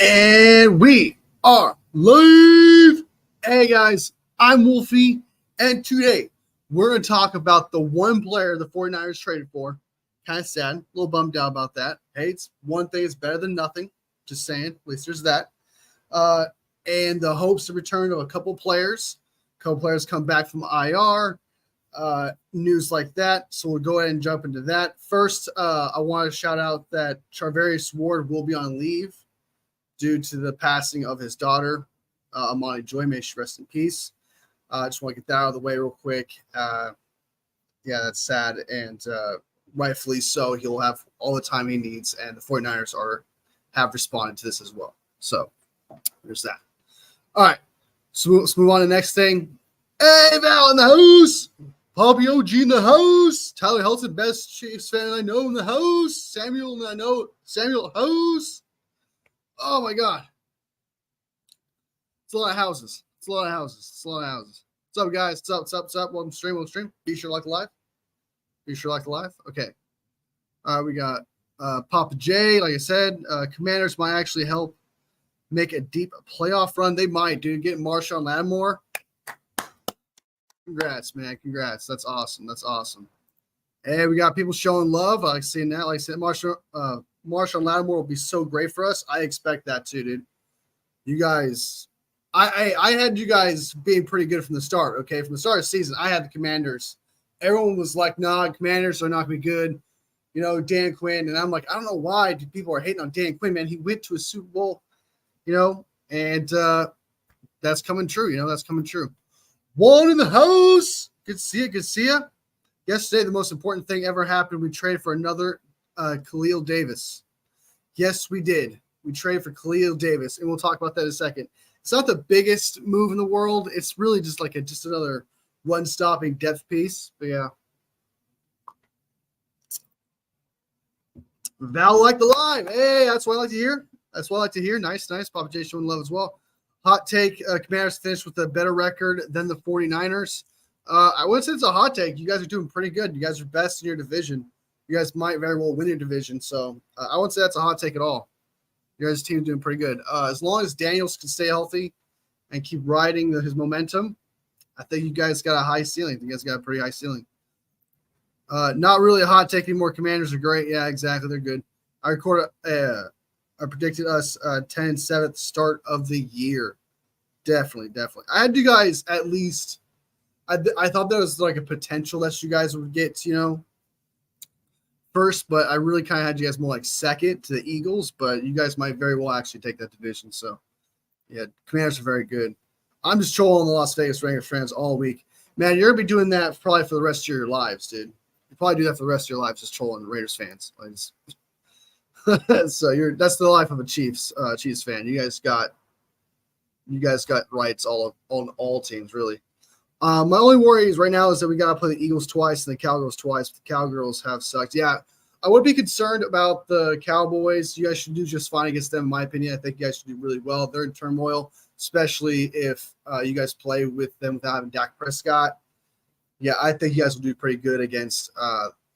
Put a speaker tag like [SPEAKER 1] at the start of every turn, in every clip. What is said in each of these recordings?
[SPEAKER 1] And we are live. Hey guys, I'm Wolfie, and today we're going to talk about the one player the 49ers traded for. Kind of sad, a little bummed out about that. Hey, it's one thing is better than nothing. Just saying, at least there's that. And the hopes of return of a couple players. A couple players come back from IR. News like that. So we'll go ahead and jump into that. First, I want to shout out that Charvarius Ward will be on leave due to the passing of his daughter, Amani Joy. May she rest in peace. I just want to get that out of the way real quick. Yeah, that's sad, and rightfully so. He'll have all the time he needs, and the 49ers have responded to this as well. So there's that. All right, so let's move on to the next thing. Hey, Val in the house. Poppy OG in the house. Tyler Helton, best Chiefs fan I know in the house. Samuel house. Oh my God. It's a lot of houses. What's up, guys? What's up? Welcome to stream. Be sure to like the live. Okay. We got Papa J. Like I said, Commanders might actually help make a deep playoff run. They might, dude. Get Marshawn Lattimore. Congrats, man. Congrats. That's awesome. Hey, we got people showing love. I like seeing that. Like I said, Marshawn Lattimore will be so great for us. I expect that too, dude. You guys, I had you guys being pretty good from the start, okay? From the start of the season, I had the Commanders. Everyone was like, nah, Commanders are not going to be good. You know, Dan Quinn. And I'm like, I don't know why people are hating on Dan Quinn, man. He went to a Super Bowl, and that's coming true. One in the house. Good to see you. Yesterday, the most important thing ever happened. We traded for another Khalil Davis. Yes, we did. We traded for Khalil Davis, and we'll talk about that in a second. It's not the biggest move in the world. It's really just like just another run-stopping depth piece. But yeah. Val liked the live. Hey, that's what I like to hear. Nice. Papa J showing love as well. Hot take, Commanders finished with a better record than the 49ers. I wouldn't say it's a hot take. You guys are doing pretty good. You guys are best in your division. You guys might very well win your division. So I wouldn't say that's a hot take at all. You guys' team is doing pretty good. As long as Daniels can stay healthy and keep riding his momentum, I think you guys got a high ceiling. I think you guys got a pretty high ceiling. Not really a hot take anymore. Commanders are great. Yeah, exactly. They're good. I predicted us 10-7th start of the year. Definitely. I had you guys at least – I thought there was like a potential that you guys would get, first, but I really kind of had you guys more like second to the Eagles, but you guys might very well actually take that division. So, yeah, Commanders are very good. I'm just trolling the Las Vegas Raiders fans all week. Man, you're going to be doing that probably for the rest of your lives, dude. You probably do that for the rest of your lives, just trolling Raiders fans. So that's the life of a Chiefs fan. You guys got rights on all teams, really. My only worry is right now is that we got to play the Eagles twice and the Cowgirls twice. But the Cowgirls have sucked. Yeah, I would be concerned about the Cowboys. You guys should do just fine against them, in my opinion. I think you guys should do really well. They're in turmoil, especially if you guys play with them without having Dak Prescott. Yeah, I think you guys will do pretty good against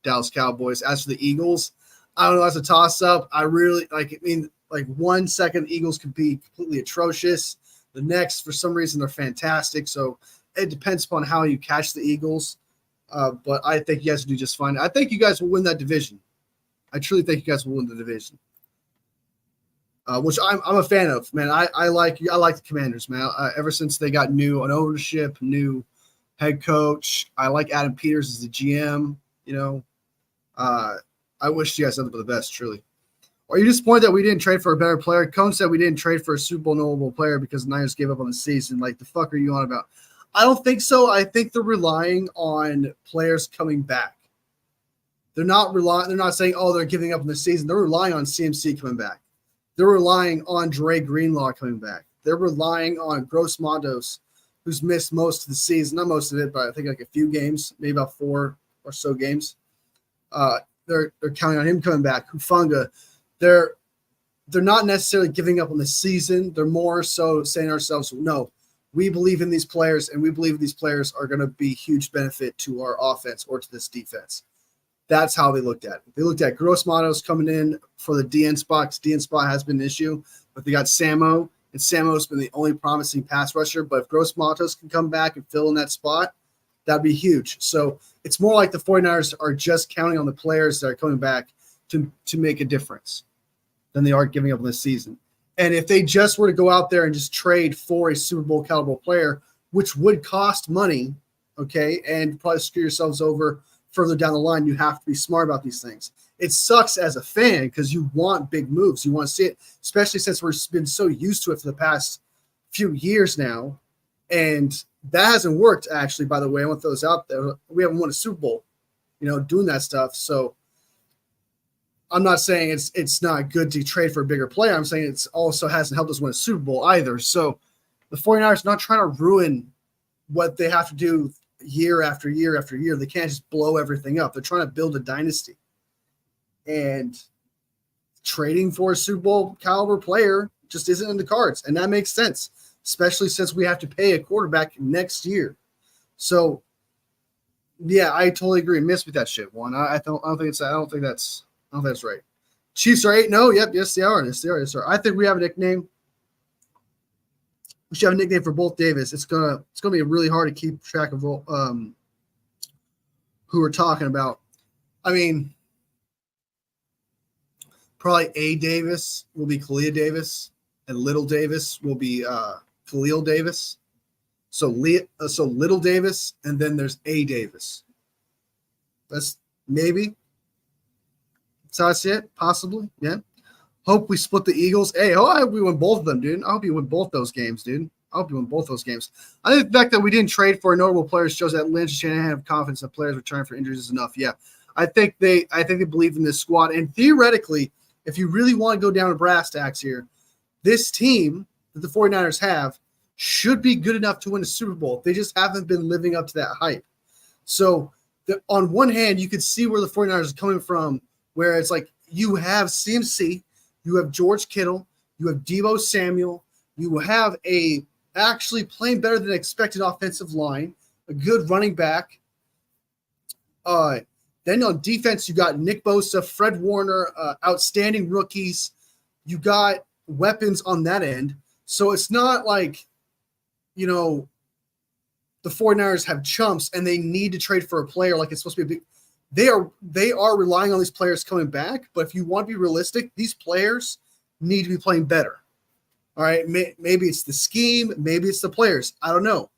[SPEAKER 1] Dallas Cowboys. As for the Eagles, I don't know. That's a toss-up. I really like. 1 second, Eagles could be completely atrocious. The next, for some reason, they're fantastic. So it depends upon how you catch the Eagles. But I think you guys will do just fine. I think you guys will win that division. I truly think you guys will win the division, which I'm a fan of. Man, I like the Commanders, man. Ever since they got new ownership, new head coach, I like Adam Peters as the GM. I wish you guys nothing but the best, truly. Are you disappointed that we didn't trade for a better player? Cone said we didn't trade for a Super Bowl knowable player because the Niners gave up on the season. Like, the fuck are you on about? I don't think so. I think they're relying on players coming back. They're not saying, oh, they're giving up on the season. They're relying on CMC coming back. They're relying on Dre Greenlaw coming back. They're relying on Gross Mondos, who's missed most of the season. Not most of it, but I think like a few games, maybe about 4 or so games. They're counting on him coming back. Hufunga. They're not necessarily giving up on the season. They're more so saying to ourselves, no, we believe in these players, and we believe these players are going to be huge benefit to our offense or to this defense. That's how they looked at it. They looked at Gross Matos coming in for the DN spot, because DN spot has been an issue, but they got Samo, and Samo's been the only promising pass rusher. But if Gross Matos can come back and fill in that spot, that'd be huge. So it's more like the 49ers are just counting on the players that are coming back to make a difference than they are giving up this season. And if they just were to go out there and just trade for a Super Bowl caliber player, which would cost money, okay, and probably screw yourselves over further down the line, you have to be smart about these things. It sucks as a fan because you want big moves. You want to see it, especially since we've been so used to it for the past few years now. And that hasn't worked, actually, by the way. I want those out there. We haven't won a Super Bowl, doing that stuff. So I'm not saying it's not good to trade for a bigger player. I'm saying it's also hasn't helped us win a Super Bowl either. So the 49ers are not trying to ruin what they have to do year after year after year. They can't just blow everything up. They're trying to build a dynasty. And trading for a Super Bowl caliber player just isn't in the cards. And that makes sense, especially since we have to pay a quarterback next year. So, yeah, I totally agree. Miss with that shit, Juan. I don't think that's right. Chiefs are 8-0. Yep, yes they are. Yes they are. Yes they are. I think we have a nickname. We should have a nickname for both Davis. It's gonna be really hard to keep track of who we're talking about. I mean, probably A Davis will be Kalia Davis, and Little Davis will be Khalil Davis. So Little Davis, and then there's A Davis. That's maybe. That's how I see it. Possibly, yeah. Hope we split the Eagles. Hey, I hope we win both of them, dude. I hope you win both those games, dude. I hope you win both those games. I think the fact that we didn't trade for notable players shows that Lynch and Shanahan have confidence that players returning for injuries is enough. Yeah, I think they believe in this squad. And theoretically, if you really want to go down to brass tacks here, this team that the 49ers have should be good enough to win a Super Bowl. They just haven't been living up to that hype. So on one hand, you could see where the 49ers are coming from, where it's like you have CMC, you have George Kittle, you have Deebo Samuel, you have a actually playing better than expected offensive line, a good running back. Then on defense, you got Nick Bosa, Fred Warner, outstanding rookies. You got weapons on that end. So it's not like, the 49ers have chumps and they need to trade for a player like it's supposed to be a big. They are relying on these players coming back, but if you want to be realistic, these players need to be playing better. All right, maybe it's the scheme, maybe it's the players. I don't know.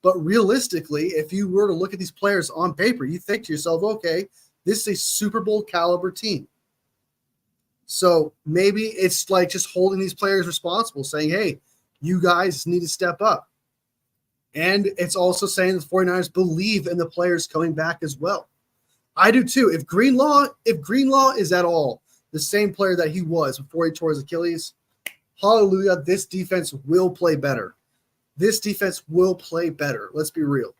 [SPEAKER 1] But realistically, if you were to look at these players on paper, you think to yourself, okay, this is a Super Bowl caliber team. So maybe it's like just holding these players responsible, saying, hey, you guys need to step up. And it's also saying the 49ers believe in the players coming back as well. I do too. If Greenlaw is at all the same player that he was before he tore his Achilles, hallelujah, this defense will play better. This defense will play better. Let's be real.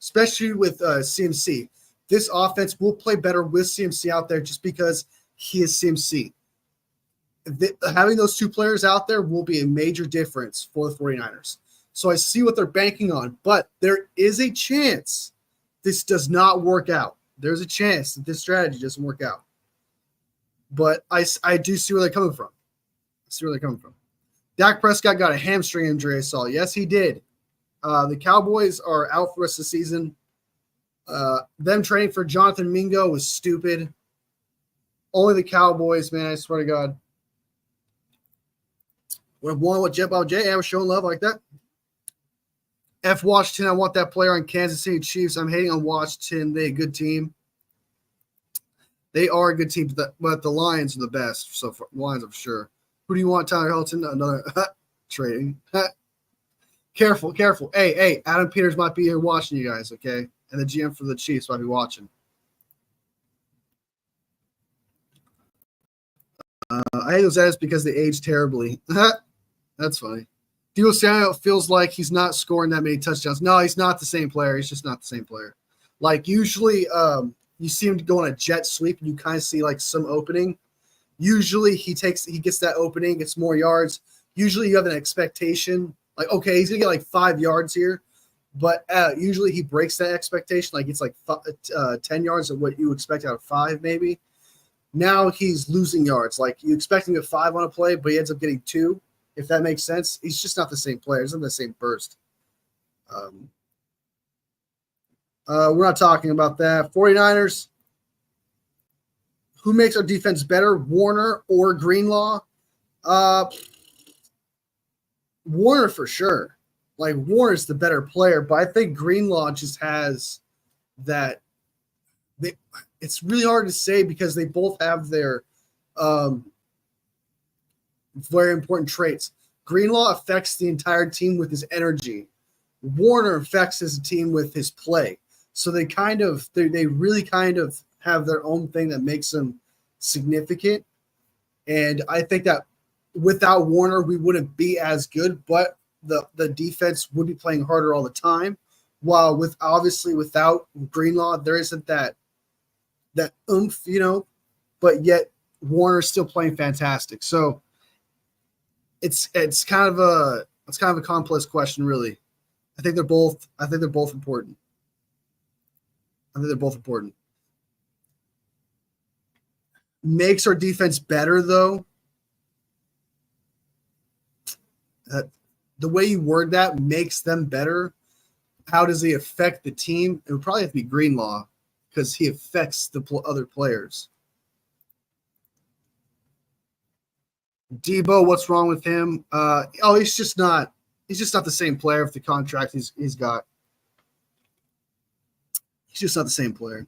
[SPEAKER 1] Especially with CMC. This offense will play better with CMC out there just because he is CMC. Having those two players out there will be a major difference for the 49ers. So I see what they're banking on, but there is a chance this does not work out. There's a chance that this strategy doesn't work out. But I do see where they're coming from. Dak Prescott got a hamstring injury, I saw. Yes, he did. The Cowboys are out for the rest of the season. Them trading for Jonathan Mingo was stupid. Only the Cowboys, man, I swear to God. Would have won with Jet Bob J. I was showing love like that. F. Washington, I want that player on Kansas City Chiefs. I'm hating on Washington. They're a good team. They are a good team, but the Lions are the best. So for Lions, I'm sure. Who do you want, Tyler Hilton? Another trading. Careful. Hey, Adam Peters might be here watching you guys, okay? And the GM for the Chiefs might be watching. I hate those ads because they age terribly. That's funny. Deebo Samuel feels like he's not scoring that many touchdowns. No, he's not the same player. He's just not the same player. Like usually you see him go on a jet sweep and you kind of see like some opening. Usually he gets that opening, gets more yards. Usually you have an expectation like, okay, he's going to get like 5 yards here. but usually he breaks that expectation. Like it's like 10 yards of what you expect out of 5, maybe. Now he's losing yards. Like you expect him to get 5 on a play, but he ends up getting 2, if that makes sense. He's just not the same player. He's not the same burst. We're not talking about that. 49ers, who makes our defense better, Warner or Greenlaw? Warner for sure. Like Warner's the better player, but I think Greenlaw just has that. It's really hard to say because they both have their very important traits. Greenlaw affects the entire team with his energy. Warner affects his team with his play. So they really kind of have their own thing that makes them significant. And I think that without Warner, we wouldn't be as good, but the defense would be playing harder all the time. While without Greenlaw, there isn't that oomph, but yet Warner's still playing fantastic. So it's kind of a complex question, really. I think they're both important. Makes our defense better, though. The way you word that makes them better. How does he affect the team? It would probably have to be Greenlaw because he affects the other players. Debo, what's wrong with him? He's just not the same player with the contract he's got. He's just not the same player.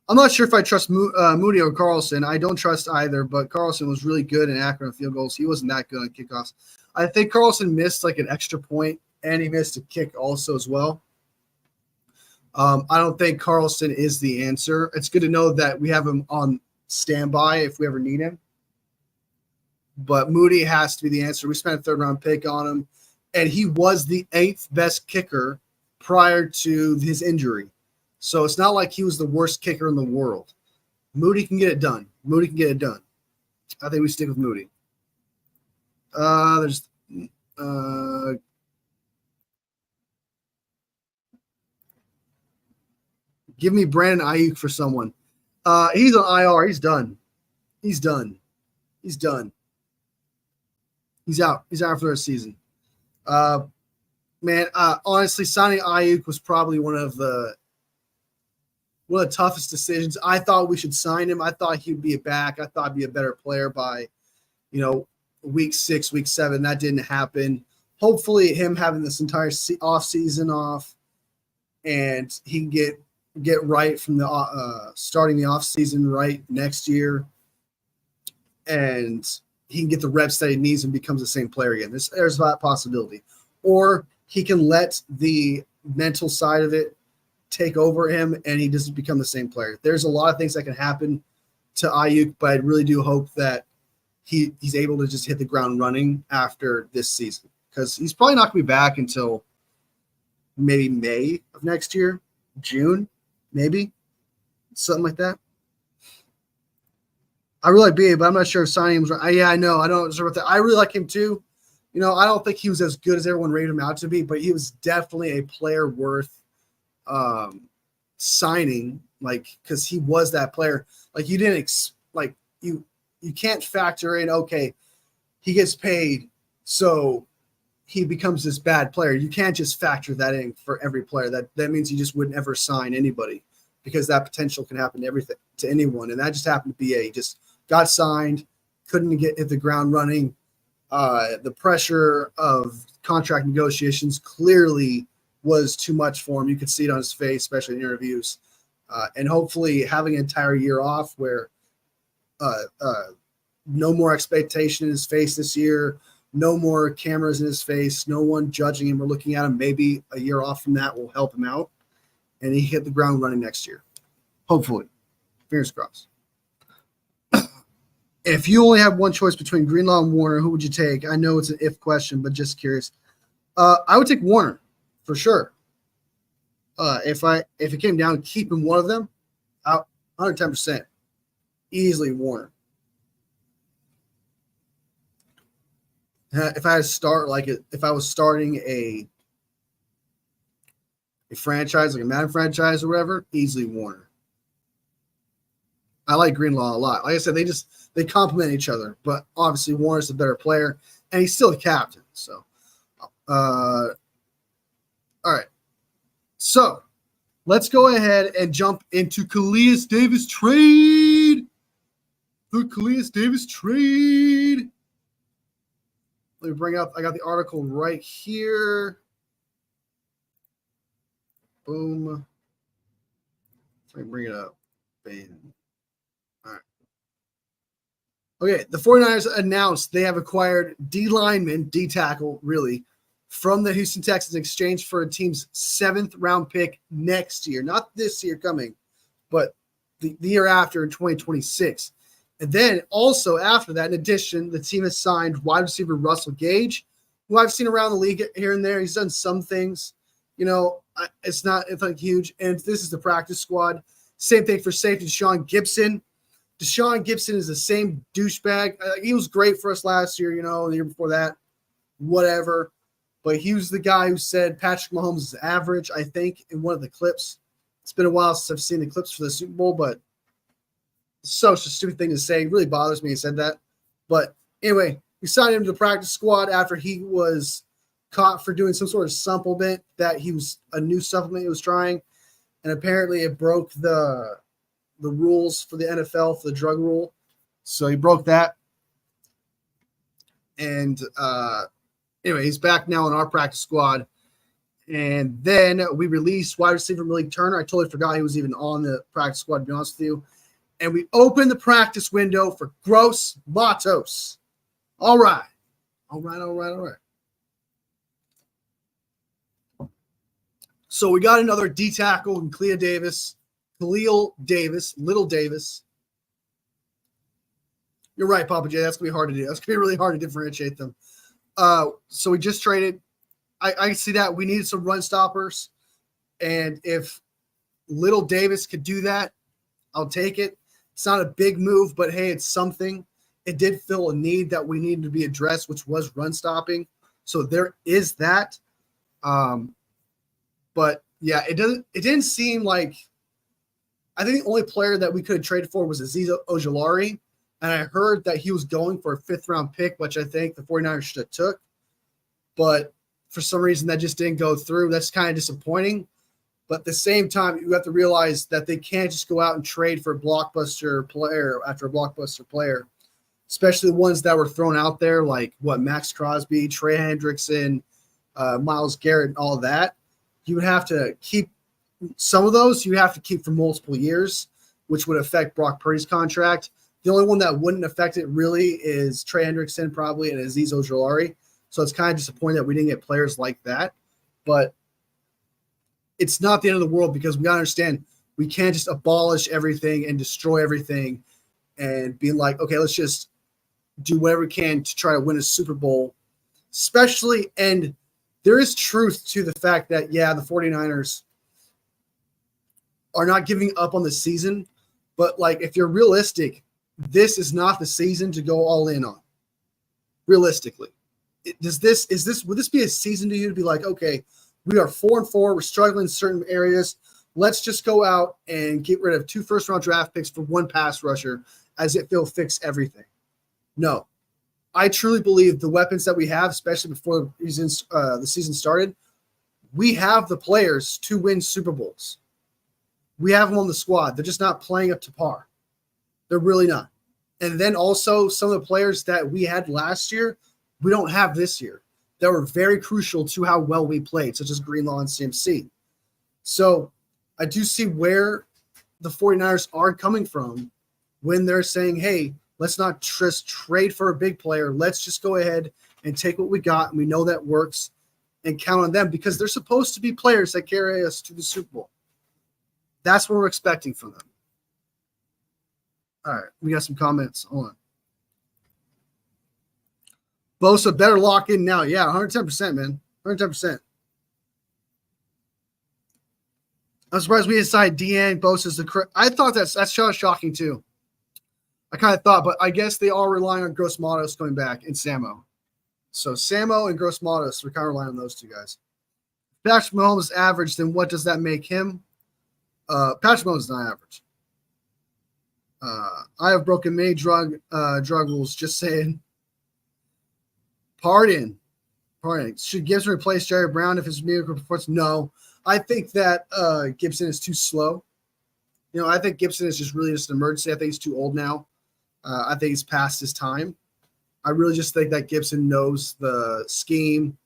[SPEAKER 1] I'm not sure if I trust Moody or Carlson. I don't trust either, but Carlson was really good and accurate on field goals. He wasn't that good on kickoffs. I think Carlson missed like an extra point, and he missed a kick also as well. I don't think Carlson is the answer. It's good to know that we have him on standby if we ever need him. But Moody has to be the answer. We spent a third-round pick on him, and he was the 8th best kicker prior to his injury. So it's not like he was the worst kicker in the world. Moody can get it done. I think we stick with Moody. Give me Brandon Ayuk for someone. He's on IR. He's done. He's out for the rest of the season. Honestly, signing Ayuk was probably one of the toughest decisions. I thought we should sign him. I thought he'd be back. I thought he'd be a better player by, week 6, week 7. That didn't happen. Hopefully, him having this entire off season off, and he can get right from the starting the off season right next year, and he can get the reps that he needs and becomes the same player again. There's that possibility. Or he can let the mental side of it take over him and he doesn't become the same player. There's a lot of things that can happen to Ayuk, but I really do hope that he's able to just hit the ground running after this season, because he's probably not going to be back until maybe May of next year, June, maybe, something like that. I really like BA, but I'm not sure if signing him was right. I know. I don't know about that. I really like him too. I don't think he was as good as everyone rated him out to be, but he was definitely a player worth signing, because he was that player. You didn't you can't factor in, okay, he gets paid, so he becomes this bad player. You can't just factor that in for every player. That means you just wouldn't ever sign anybody, because that potential can happen to anyone. And that just happened to BA. He just got signed, couldn't hit the ground running. The pressure of contract negotiations clearly was too much for him. You could see it on his face, especially in interviews. And hopefully having an entire year off where no more expectation in his face this year, no more cameras in his face, no one judging him or looking at him, maybe a year off from that will help him out, and he hit the ground running next year. Hopefully. Fingers crossed. If you only have one choice between Greenlaw and Warner, who would you take? I know it's an if question, but just curious. I would take Warner for sure. If it came down to keeping one of them, 110%, easily Warner. If I had to start if I was starting a a franchise, like a Madden franchise or whatever, easily Warner. I like Greenlaw a lot. Like I said, they complement each other, but obviously Warner's the better player, and he's still the captain. So, all right. So let's go ahead and jump into Calais Davis trade. The Calais Davis trade. Let me bring up, I got the article right here. Boom. Let me bring it up. Bam. All right. Okay, the 49ers announced they have acquired D lineman, D tackle, really, from the Houston Texans in exchange for a team's 7th round pick next year. Not this year coming, but the year after in 2026. And then also after that, in addition, the team has signed wide receiver Russell Gage, who I've seen around the league here and there. He's done some things. You know, it's like huge. And this is the practice squad. Same thing for safety Deshaun Gibson. Deshaun Gibson is the same douchebag. He was great for us last year, you know, the year before that, whatever. But he was the guy who said Patrick Mahomes is average, I think, in one of the clips. It's been a while since I've seen the clips for the Super Bowl, but it's such a stupid thing to say. It really bothers me he said that. But anyway, we signed him to the practice squad after he was caught for doing some sort of supplement that he was a new supplement he was trying. And apparently it broke the rules for the NFL for the drug rule. So he broke that. And anyway, he's back now in our practice squad. And then we released wide receiver Malik Turner. I totally forgot he was even on the practice squad, to be honest with you. And we opened the practice window for Gross Matos. All right. So we got another D tackle in Khalil Davis, Little Davis. You're right, Papa J. That's going to be hard to do. That's going to be really hard to differentiate them. So we just traded. I see that. We needed some run stoppers. And if Little Davis could do that, I'll take it. It's not a big move, but hey, it's something. It did fill a need that we needed to be addressed, which was run stopping. So there is that. But yeah, it didn't seem like, I think the only player that we could have traded for was Azeez Ojulari. And I heard that he was going for a 5th round pick, which I think the 49ers should have took. But for some reason that just didn't go through. That's kind of disappointing. But at the same time, you have to realize that they can't just go out and trade for a blockbuster player after a blockbuster player, especially the ones that were thrown out there, like Max Crosby, Trey Hendrickson, Myles Garrett, and all that. You would have to keep some of those. You have to keep for multiple years, which would affect Brock Purdy's contract. The only one that wouldn't affect it really is Trey Hendrickson, probably, and Azeez Ojulari. So it's kind of disappointing that we didn't get players like that. But it's not the end of the world, because we got to understand we can't just abolish everything and destroy everything and be like, okay, let's just do whatever we can to try to win a Super Bowl, especially. And there is truth to the fact that, yeah, the 49ers are not giving up on the season. But like, if you're realistic, this is not the season to go all in on. Realistically, would this be a season to you to be like, okay, we are 4-4, we're struggling in certain areas, let's just go out and get rid of 2 first-round draft picks for 1 pass rusher as if they'll fix everything? No. I truly believe the weapons that we have, especially before the season started, we have the players to win Super Bowls. We have them on the squad. They're just not playing up to par. They're really not. And then also some of the players that we had last year, we don't have this year, that were very crucial to how well we played, such as Greenlaw and CMC. So I do see where the 49ers are coming from when they're saying, hey, let's not just trade for a big player. Let's just go ahead and take what we got, and we know that works, and count on them, because they're supposed to be players that carry us to the Super Bowl. That's what we're expecting from them. All right, we got some comments. Hold on. Bosa better lock in now. Yeah, 110%, man. 110%. I'm surprised we decided Deanne Bosa's the correct. I thought that's shocking too. I kind of thought, but I guess they are relying on Gross Matos coming back and Samo. So Samo and Gross Matos, we're kind of relying on those two guys. Patrick Mahomes is average, then what does that make him? Patrick Mahomes is not average. I have broken many drug rules. Just saying. Pardon. Should Gibson replace Jerry Brown if his mediocre performance? No. I think that Gibson is too slow. I think Gibson is just really just an emergency. I think he's too old now. I think he's past his time. I really just think that Gibson knows the scheme,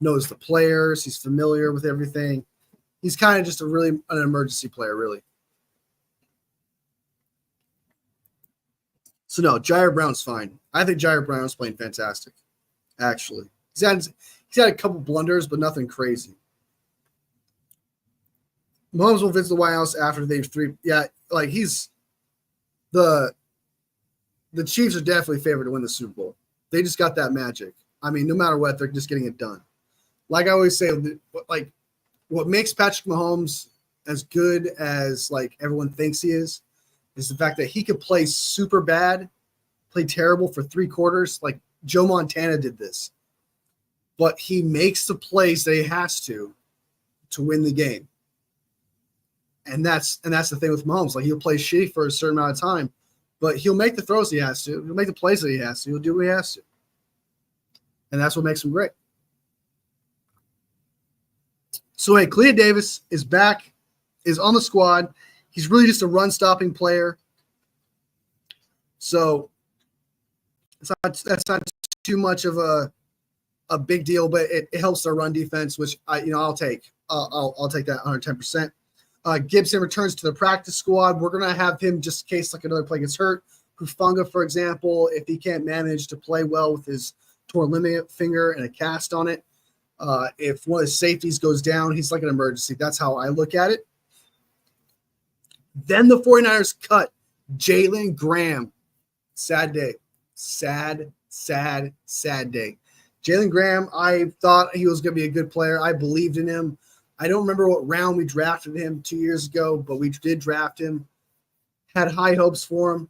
[SPEAKER 1] knows the players. He's familiar with everything. He's kind of just an emergency player, really. So, no, Jair Brown's fine. I think Jair Brown's playing fantastic, actually. He's had a couple blunders, but nothing crazy. Mahomes will visit the White House after they've three. Yeah, like he's the Chiefs are definitely favored to win the Super Bowl. They just got that magic. I mean, no matter what, they're just getting it done. Like I always say, like what makes Patrick Mahomes as good as like everyone thinks he is the fact that he could play super bad, play terrible for 3 quarters. Like Joe Montana did this, but he makes the plays that he has to win the game. And that's the thing with Mahomes. Like he'll play shitty for a certain amount of time, but he'll make the throws he has to. He'll make the plays that he has to. He'll do what he has to. And that's what makes him great. So, hey, Clea Davis is back, is on the squad. He's really just a run-stopping player. So that's not too much of a big deal, but it helps their run defense, which I'll take. I'll take that 110%. Gibson returns to the practice squad. We're going to have him just in case like another player gets hurt. Hufanga, for example, if he can't manage to play well with his torn ligament finger and a cast on it, if one of his safeties goes down, he's like an emergency. That's how I look at it. Then the 49ers cut Jalen Graham. Sad day. Sad day. Jalen Graham, I thought he was going to be a good player. I believed in him. I don't remember what round we drafted him 2 years ago, but we did draft him. Had high hopes for him,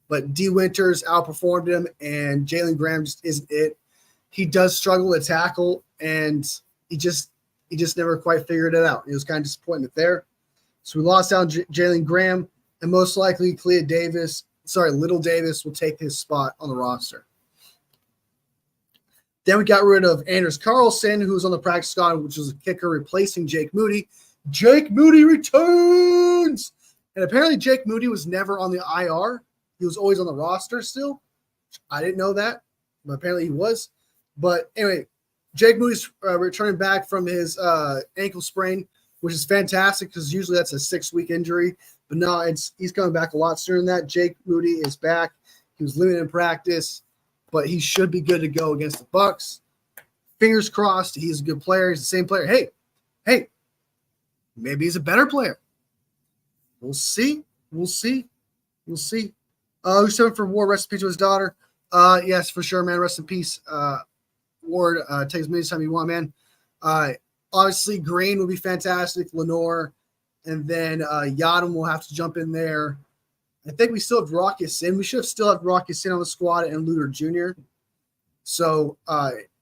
[SPEAKER 1] but D. Winters outperformed him, and Jalen Graham just isn't it. He does struggle to tackle, and he just never quite figured it out. It was kind of disappointment there. So we lost out Jalen Graham, and most likely Little Davis will take his spot on the roster. Then we got rid of Anders Carlson, who was on the practice squad, which was a kicker replacing Jake Moody. Jake Moody returns! And apparently Jake Moody was never on the IR. He was always on the roster still. I didn't know that, but apparently he was. But anyway, Jake Moody's returning back from his ankle sprain, which is fantastic because usually that's a 6-week injury. But no, he's coming back a lot sooner than that. Jake Moody is back. He was limited in practice, but he should be good to go against the Bucs. Fingers crossed. He's a good player. He's the same player. Hey, maybe he's a better player. We'll see. Who's 7 for Ward? Rest in peace to his daughter. Yes, for sure, man. Rest in peace. Ward, take as many time you want, man. Obviously, Green will be fantastic. Lenore, and then Yadam will have to jump in there. I think we still have Rocky Sin. We should have still had Rocky Sin on the squad and Luter Jr. So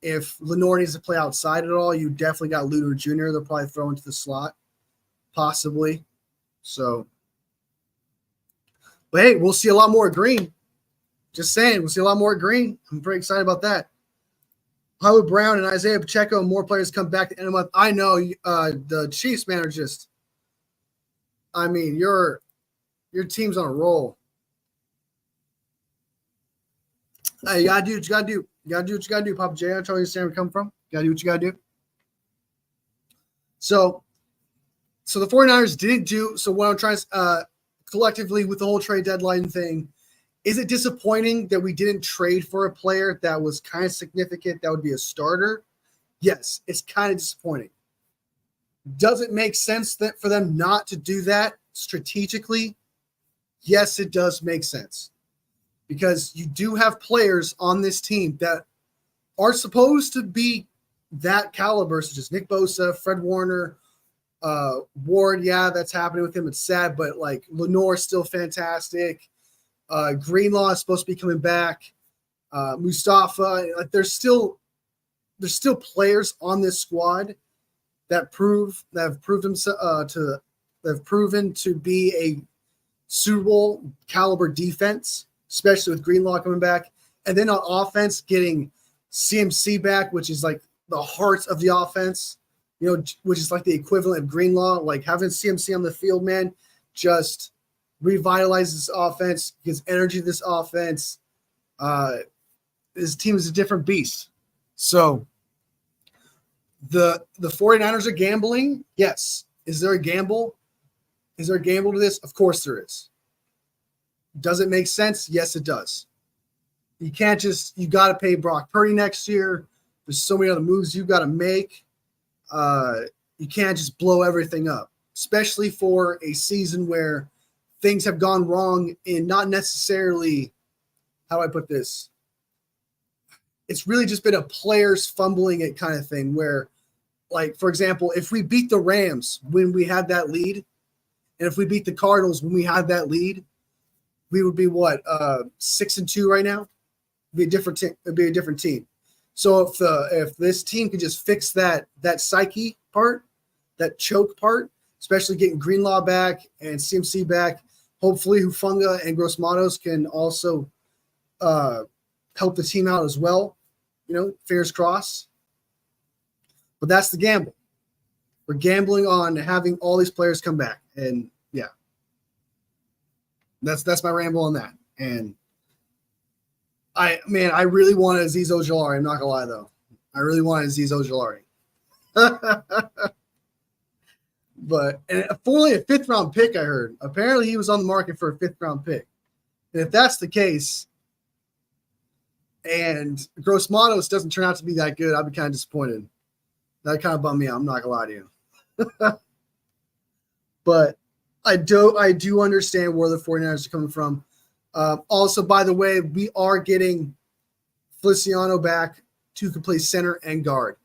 [SPEAKER 1] if Lenore needs to play outside at all, you definitely got Luter Jr. They'll probably throw into the slot, possibly. So, but hey, we'll see a lot more Green. Just saying, we'll see a lot more Green. I'm pretty excited about that. Hollywood Brown and Isaiah Pacheco, more players come back at the end of the month. I know the Chiefs, man, are just – I mean, your team's on a roll. Hey, you got to do what you got to do. You got to do what you got to do, Papa J. I tell you where we come from. You got to do what you got to do. So the 49ers didn't do – so what I'm trying to collectively with the whole trade deadline thing, is it disappointing that we didn't trade for a player that was kind of significant that would be a starter? Yes, it's kind of disappointing. Does it make sense that for them not to do that strategically? Yes, it does make sense. Because you do have players on this team that are supposed to be that caliber, such as Nick Bosa, Fred Warner, Ward. Yeah, that's happening with him. It's sad, but like Lenore's still fantastic. Greenlaw is supposed to be coming back. Mustafa, like there's still players on this squad that have proven to be a Super Bowl caliber defense, especially with Greenlaw coming back, and then on offense getting CMC back, which is like the heart of the offense, which is like the equivalent of Greenlaw. Like having CMC on the field, man, just revitalizes this offense, gives energy to this offense. This team is a different beast. So the 49ers are gambling. Yes. Is there a gamble? Is there a gamble to this? Of course there is. Does it make sense? Yes, it does. You can't you got to pay Brock Purdy next year. There's so many other moves you got to make. You can't just blow everything up, especially for a season where things have gone wrong and not necessarily, how do I put this? It's really just been a players fumbling it kind of thing where, like, for example, if we beat the Rams when we had that lead, and if we beat the Cardinals when we had that lead, we would be 6-2 right now. It'd be a different team. So if this team could just fix that psyche part, that choke part, especially getting Greenlaw back and CMC back, hopefully Hufanga and Gross Matos can also help the team out as well. Fingers crossed. But that's the gamble. We're gambling on having all these players come back. And yeah. That's my ramble on that. And I really wanted Azeez Ojulari. I'm not gonna lie though. I really wanted Azeez Ojulari. But for only a 5th round pick, I heard. Apparently he was on the market for a 5th round pick. And if that's the case, and Gross Matos doesn't turn out to be that good, I'd be kind of disappointed. That kind of bummed me out. I'm not gonna lie to you. But I do understand where the 49ers are coming from. Also, by the way, we are getting Feliciano back to play center and guard,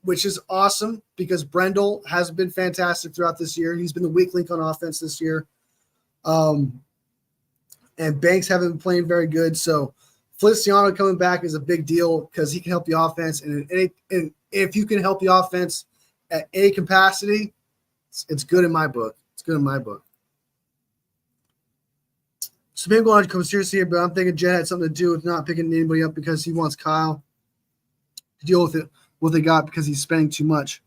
[SPEAKER 1] which is awesome because Brendel has been fantastic throughout this year. He's been the weak link on offense this year. And Banks haven't been playing very good. So Feliciano coming back is a big deal because he can help the offense. And if you can help the offense at any capacity, it's good in my book. It's good in my book. So maybe going on conspiracy here, but I'm thinking Jet had something to do with not picking anybody up because he wants Kyle to deal with it, what they got because he's spending too much.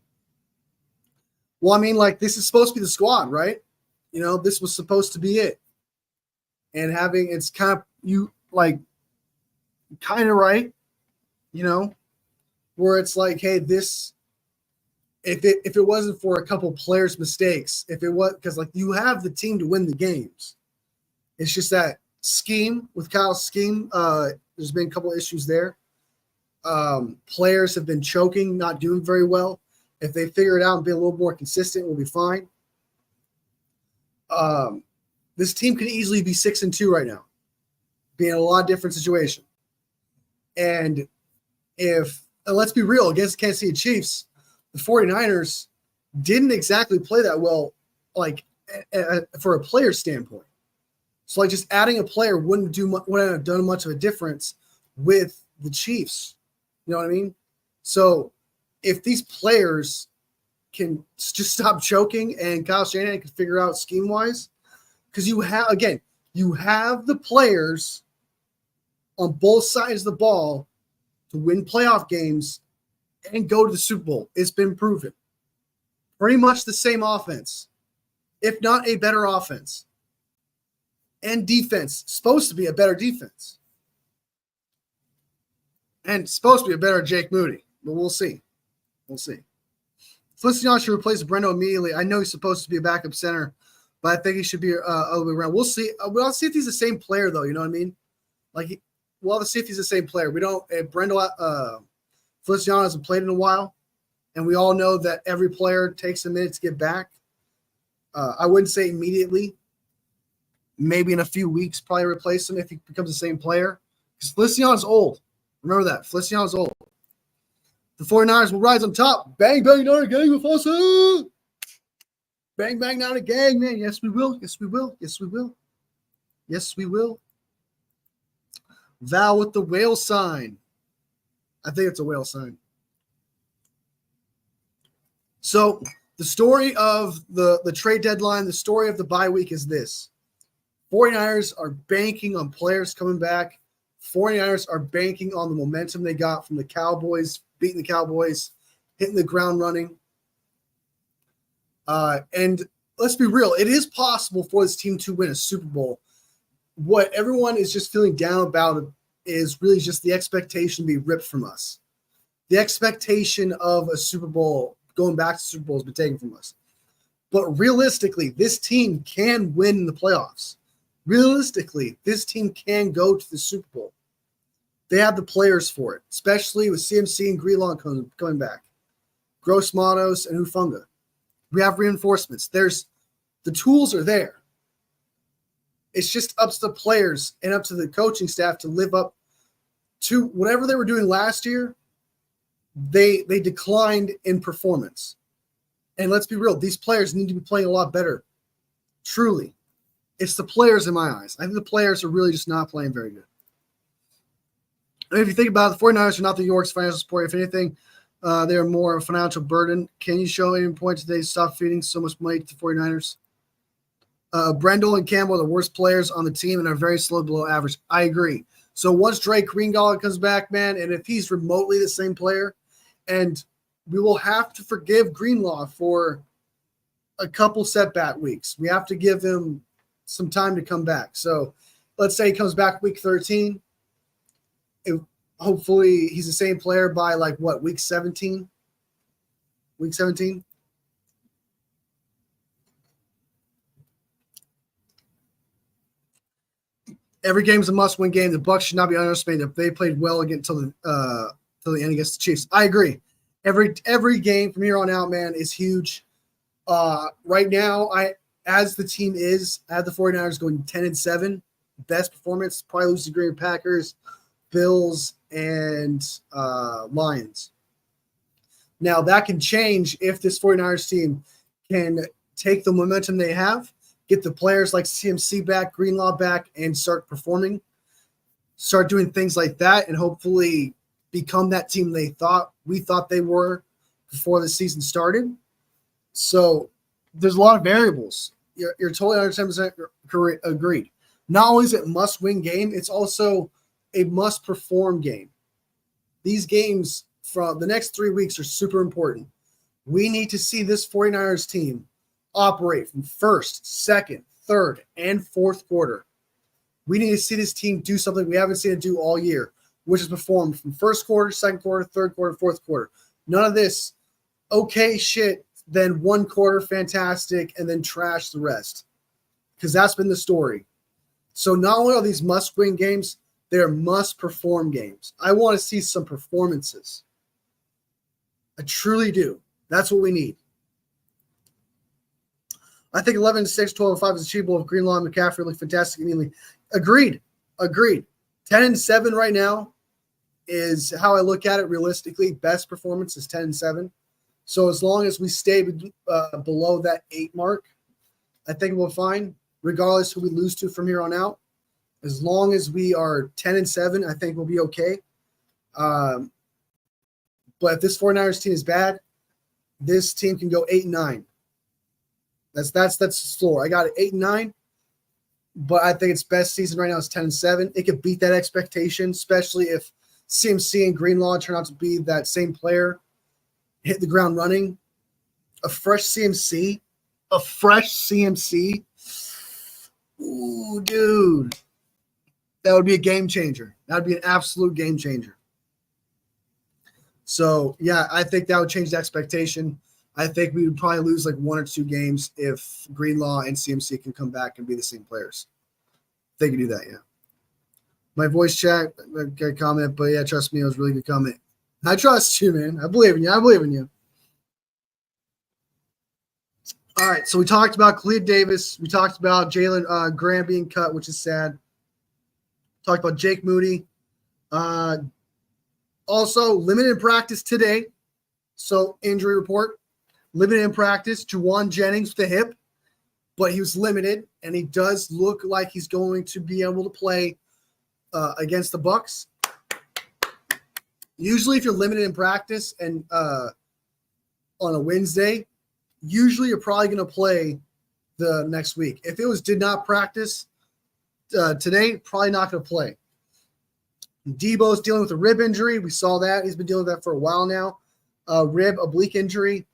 [SPEAKER 1] Well, I mean, like, this is supposed to be the squad, right? This was supposed to be it. And it's kind of, kind of right, where it's like, hey, this, if it wasn't for a couple players' mistakes, if it was, because like you have the team to win the games. It's just that scheme with Kyle's scheme. There's been a couple issues there. Players have been choking, not doing very well. If they figure it out and be a little more consistent, we'll be fine. This team could easily be 6-2 right now, be in a lot different situation. And let's be real, against Kansas City Chiefs, the 49ers didn't exactly play that well, like for a player standpoint. So like just adding a player wouldn't have done much of a difference with the Chiefs. You know what I mean? So if these players can just stop choking and Kyle Shanahan can figure out scheme-wise, because you have the players on both sides of the ball to win playoff games and go to the Super Bowl. It's been proven. Pretty much the same offense, if not a better offense. And defense, supposed to be a better defense. And supposed to be a better Jake Moody, but we'll see. We'll see. Feliciano should replace Brendo immediately. I know he's supposed to be a backup center, but I think he should be all the way around. We'll see. We'll see if he's the same player, though. You know what I mean? Like, we'll have to see if he's the same player. We don't. Brendo Feliciano hasn't played in a while, and we all know that every player takes a minute to get back. I wouldn't say immediately. Maybe in a few weeks, probably replace him if he becomes the same player. Because Feliciano's old. Remember that. Feliciano's old. The 49ers will rise on top. Bang, bang, down a gang with us. Bang, bang, down a gang, man. Yes, we will. Yes, we will. Yes, we will. Yes, we will. Val with the whale sign. I think it's a whale sign. So the story of the trade deadline, the story of the bye week is this. 49ers are banking on players coming back. 49ers are banking on the momentum they got from the Cowboys, beating the Cowboys, hitting the ground running. And let's be real, it is possible for this team to win a Super Bowl. What everyone is just feeling down about is really just the expectation to be ripped from us. The expectation of a Super Bowl, going back to Super Bowl, has been taken from us. But realistically, this team can win the playoffs. Realistically, this team can go to the Super Bowl. They have the players for it, especially with CMC and Greenlaw coming back. Gross Matos and Ufunga. We have reinforcements. The tools are there. It's just up to the players and up to the coaching staff to live up to whatever they were doing last year. They declined in performance. And let's be real, these players need to be playing a lot better. Truly. It's the players in my eyes. I think the players are really just not playing very good. And if you think about it, the 49ers are not the York's financial support. If anything, they are more of a financial burden. Can you show any point today to stop feeding so much money to the 49ers? Brendel and Campbell are the worst players on the team and are very slow below average. I agree. So once Drake Greenlaw comes back, man, and if he's remotely the same player, and we will have to forgive Greenlaw for a couple setback weeks. We have to give him some time to come back. So let's say he comes back week 13. Hopefully he's the same player by week 17? Week 17? Every game is a must-win game. The Bucs should not be underestimated. They played well again until the end against the Chiefs. I agree. Every game from here on out, man, is huge. Right now, as the team is, I have the 49ers going 10-7. Best performance, probably lose to Green Bay Packers, Bills, and Lions. Now, that can change if this 49ers team can take the momentum they have, get the players like CMC back, Greenlaw back, and start performing, start doing things like that, and hopefully become that team we thought they were before the season started. So there's a lot of variables. You're totally 110% agreed. Not only is it a must-win game, it's also a must-perform game. These games from the next 3 weeks are super important. We need to see this 49ers team operate from first, second, third, and fourth quarter. We need to see this team do something we haven't seen it do all year, which is perform from first quarter, second quarter, third quarter, fourth quarter. None of this okay shit, then one quarter fantastic, and then trash the rest. Because that's been the story. So not only are these must-win games, they're must-perform games. I want to see some performances. I truly do. That's what we need. I think 11-6, 12-5 is achievable if Greenlaw and McCaffrey look fantastic immediately. Agreed. 10-7 right now is how I look at it realistically. Best performance is 10-7. So as long as we stay below that 8 mark, I think we'll fine, regardless who we lose to from here on out. As long as we are 10-7, I think we'll be okay. But if this 49ers team is bad, this team can go 8-9. That's the floor. I got it 8-9, but I think its best season right now is 10-7. It could beat that expectation, especially if CMC and Greenlaw turn out to be that same player, hit the ground running. A fresh CMC. Ooh, dude. That would be a game changer. That would be an absolute game changer. So, yeah, I think that would change the expectation. I think we would probably lose 1 or 2 games if Greenlaw and CMC can come back and be the same players. They can do that, yeah. My voice chat, good comment, but yeah, trust me, it was a really good comment. I trust you, man. I believe in you. All right, so we talked about Khalid Davis. We talked about Jalen Graham being cut, which is sad. Talked about Jake Moody. Also, limited in practice today. So, injury report. Limited in practice. Juwan Jennings with the hip, but he was limited, and he does look like he's going to be able to play against the Bucs. Usually, if you're limited in practice and on a Wednesday, usually you're probably going to play the next week. If it was did not practice today, probably not going to play. Debo's dealing with a rib injury. We saw that. He's been dealing with that for a while now. Rib oblique injury.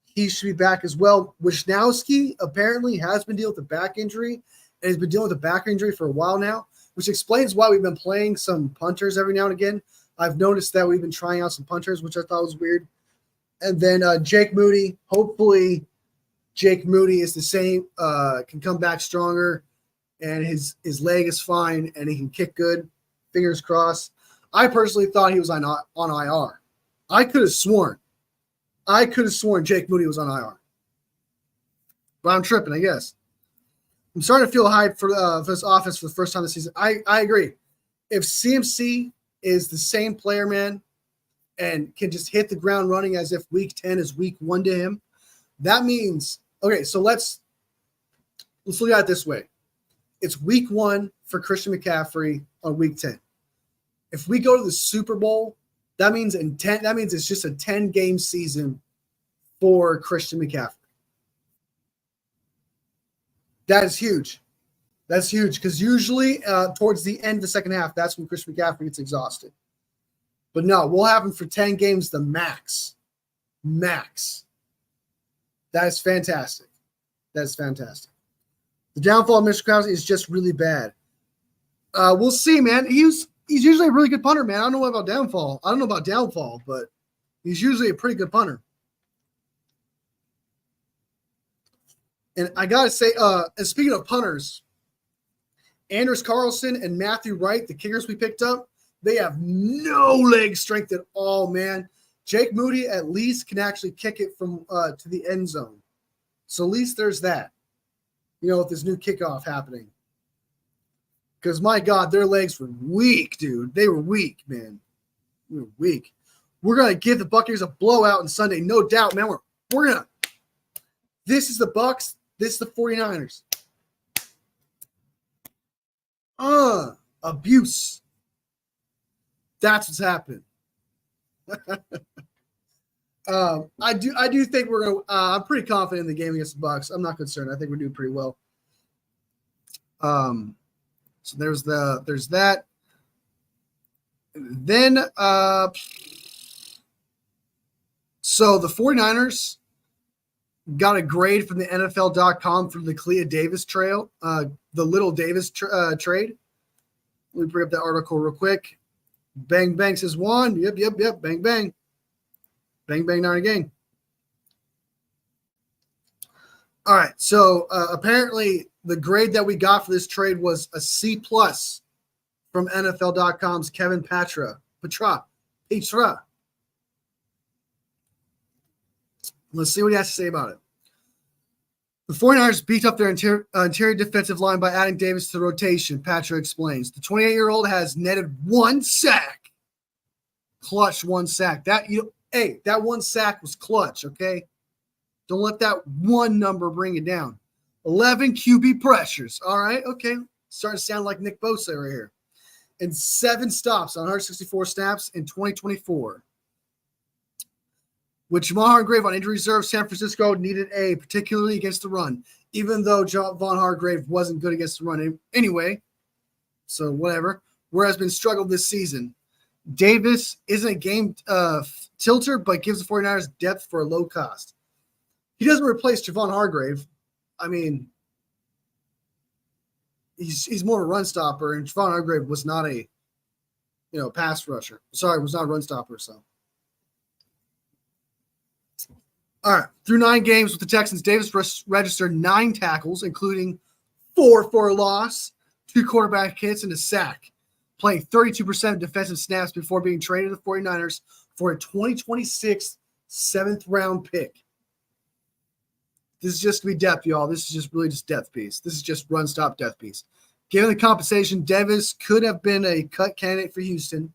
[SPEAKER 1] He should be back as well. Wisnowski apparently has been dealing with a back injury and has been dealing with a back injury for a while now, which explains why we've been playing some punters every now and again. I've noticed that we've been trying out some punters, which I thought was weird. And then Jake Moody. Hopefully Jake Moody is the same, can come back stronger, and his leg is fine, and he can kick good. Fingers crossed. I personally thought he was on IR. I could have sworn Jake Moody was on IR. But I'm tripping, I guess. I'm starting to feel hyped for this offense for the first time this season. I agree. If CMC is the same player, man, and can just hit the ground running as if week 10 is week 1 to him, that means – okay, so let's look at it this way. It's week 1 for Christian McCaffrey on week 10. If we go to the Super Bowl, that means it's just a 10-game season for Christian McCaffrey. That is huge. That's huge because usually towards the end of the second half, that's when Christian McCaffrey gets exhausted. But no, we'll have him for 10 games, the max. Max. That is fantastic. That is fantastic. The downfall of Mr. Krause is just really bad. We'll see, man. He's usually a really good punter, man. I don't know about downfall. I don't know about downfall, but he's usually a pretty good punter. And I got to say, and speaking of punters, Anders Carlson and Matthew Wright, the kickers we picked up, they have no leg strength at all, man. Jake Moody at least can actually kick it from to the end zone. So at least there's that, with this new kickoff happening. Because, my God, their legs were weak, dude. They were weak, man. They were weak. We're going to give the Buccaneers a blowout on Sunday, no doubt, man. We're going to – this is the Bucs. This is the 49ers. Abuse. That's what's happening. I do think we're going to I'm pretty confident in the game against the Bucs. I'm not concerned. I think we're doing pretty well. So there's that. Then so the 49ers got a grade from the NFL.com through the Clea Davis trail, the Little Davis trade. Let me bring up that article real quick. Bang Bang says 1. Yep. Bang Bang. Bang Bang, not again. All right. So apparently the grade that we got for this trade was a C+ from NFL.com's Kevin Petra. Let's see what he has to say about it. The 49ers beat up their interior defensive line by adding Davis to the rotation, Patra explains. The 28-year-old has netted 1 sack. Clutch 1 sack. That that 1 sack was clutch, okay? Don't let that one number bring it down. 11 QB pressures. All right, okay. Starting to sound like Nick Bosa right here. And 7 stops on 164 snaps in 2024. With Javon Hargrave on injury reserve, San Francisco needed a, particularly against the run, even though Javon Hargrave wasn't good against the run anyway. So whatever. Whereas been struggled this season. Davis isn't a game tilter, but gives the 49ers depth for a low cost. He doesn't replace Javon Hargrave. I mean, he's more of a run stopper, and Javon Hargrave was not a pass rusher. Sorry, was not a run stopper, so. All right, through 9 games with the Texans, Davis registered 9 tackles, including 4 for a loss, 2 quarterback hits, and a sack, playing 32% of defensive snaps before being traded to the 49ers for a 2026 7th-round pick. This is just going to be depth, y'all. This is just really just depth piece. This is just run-stop depth piece. Given the compensation, Davis could have been a cut candidate for Houston.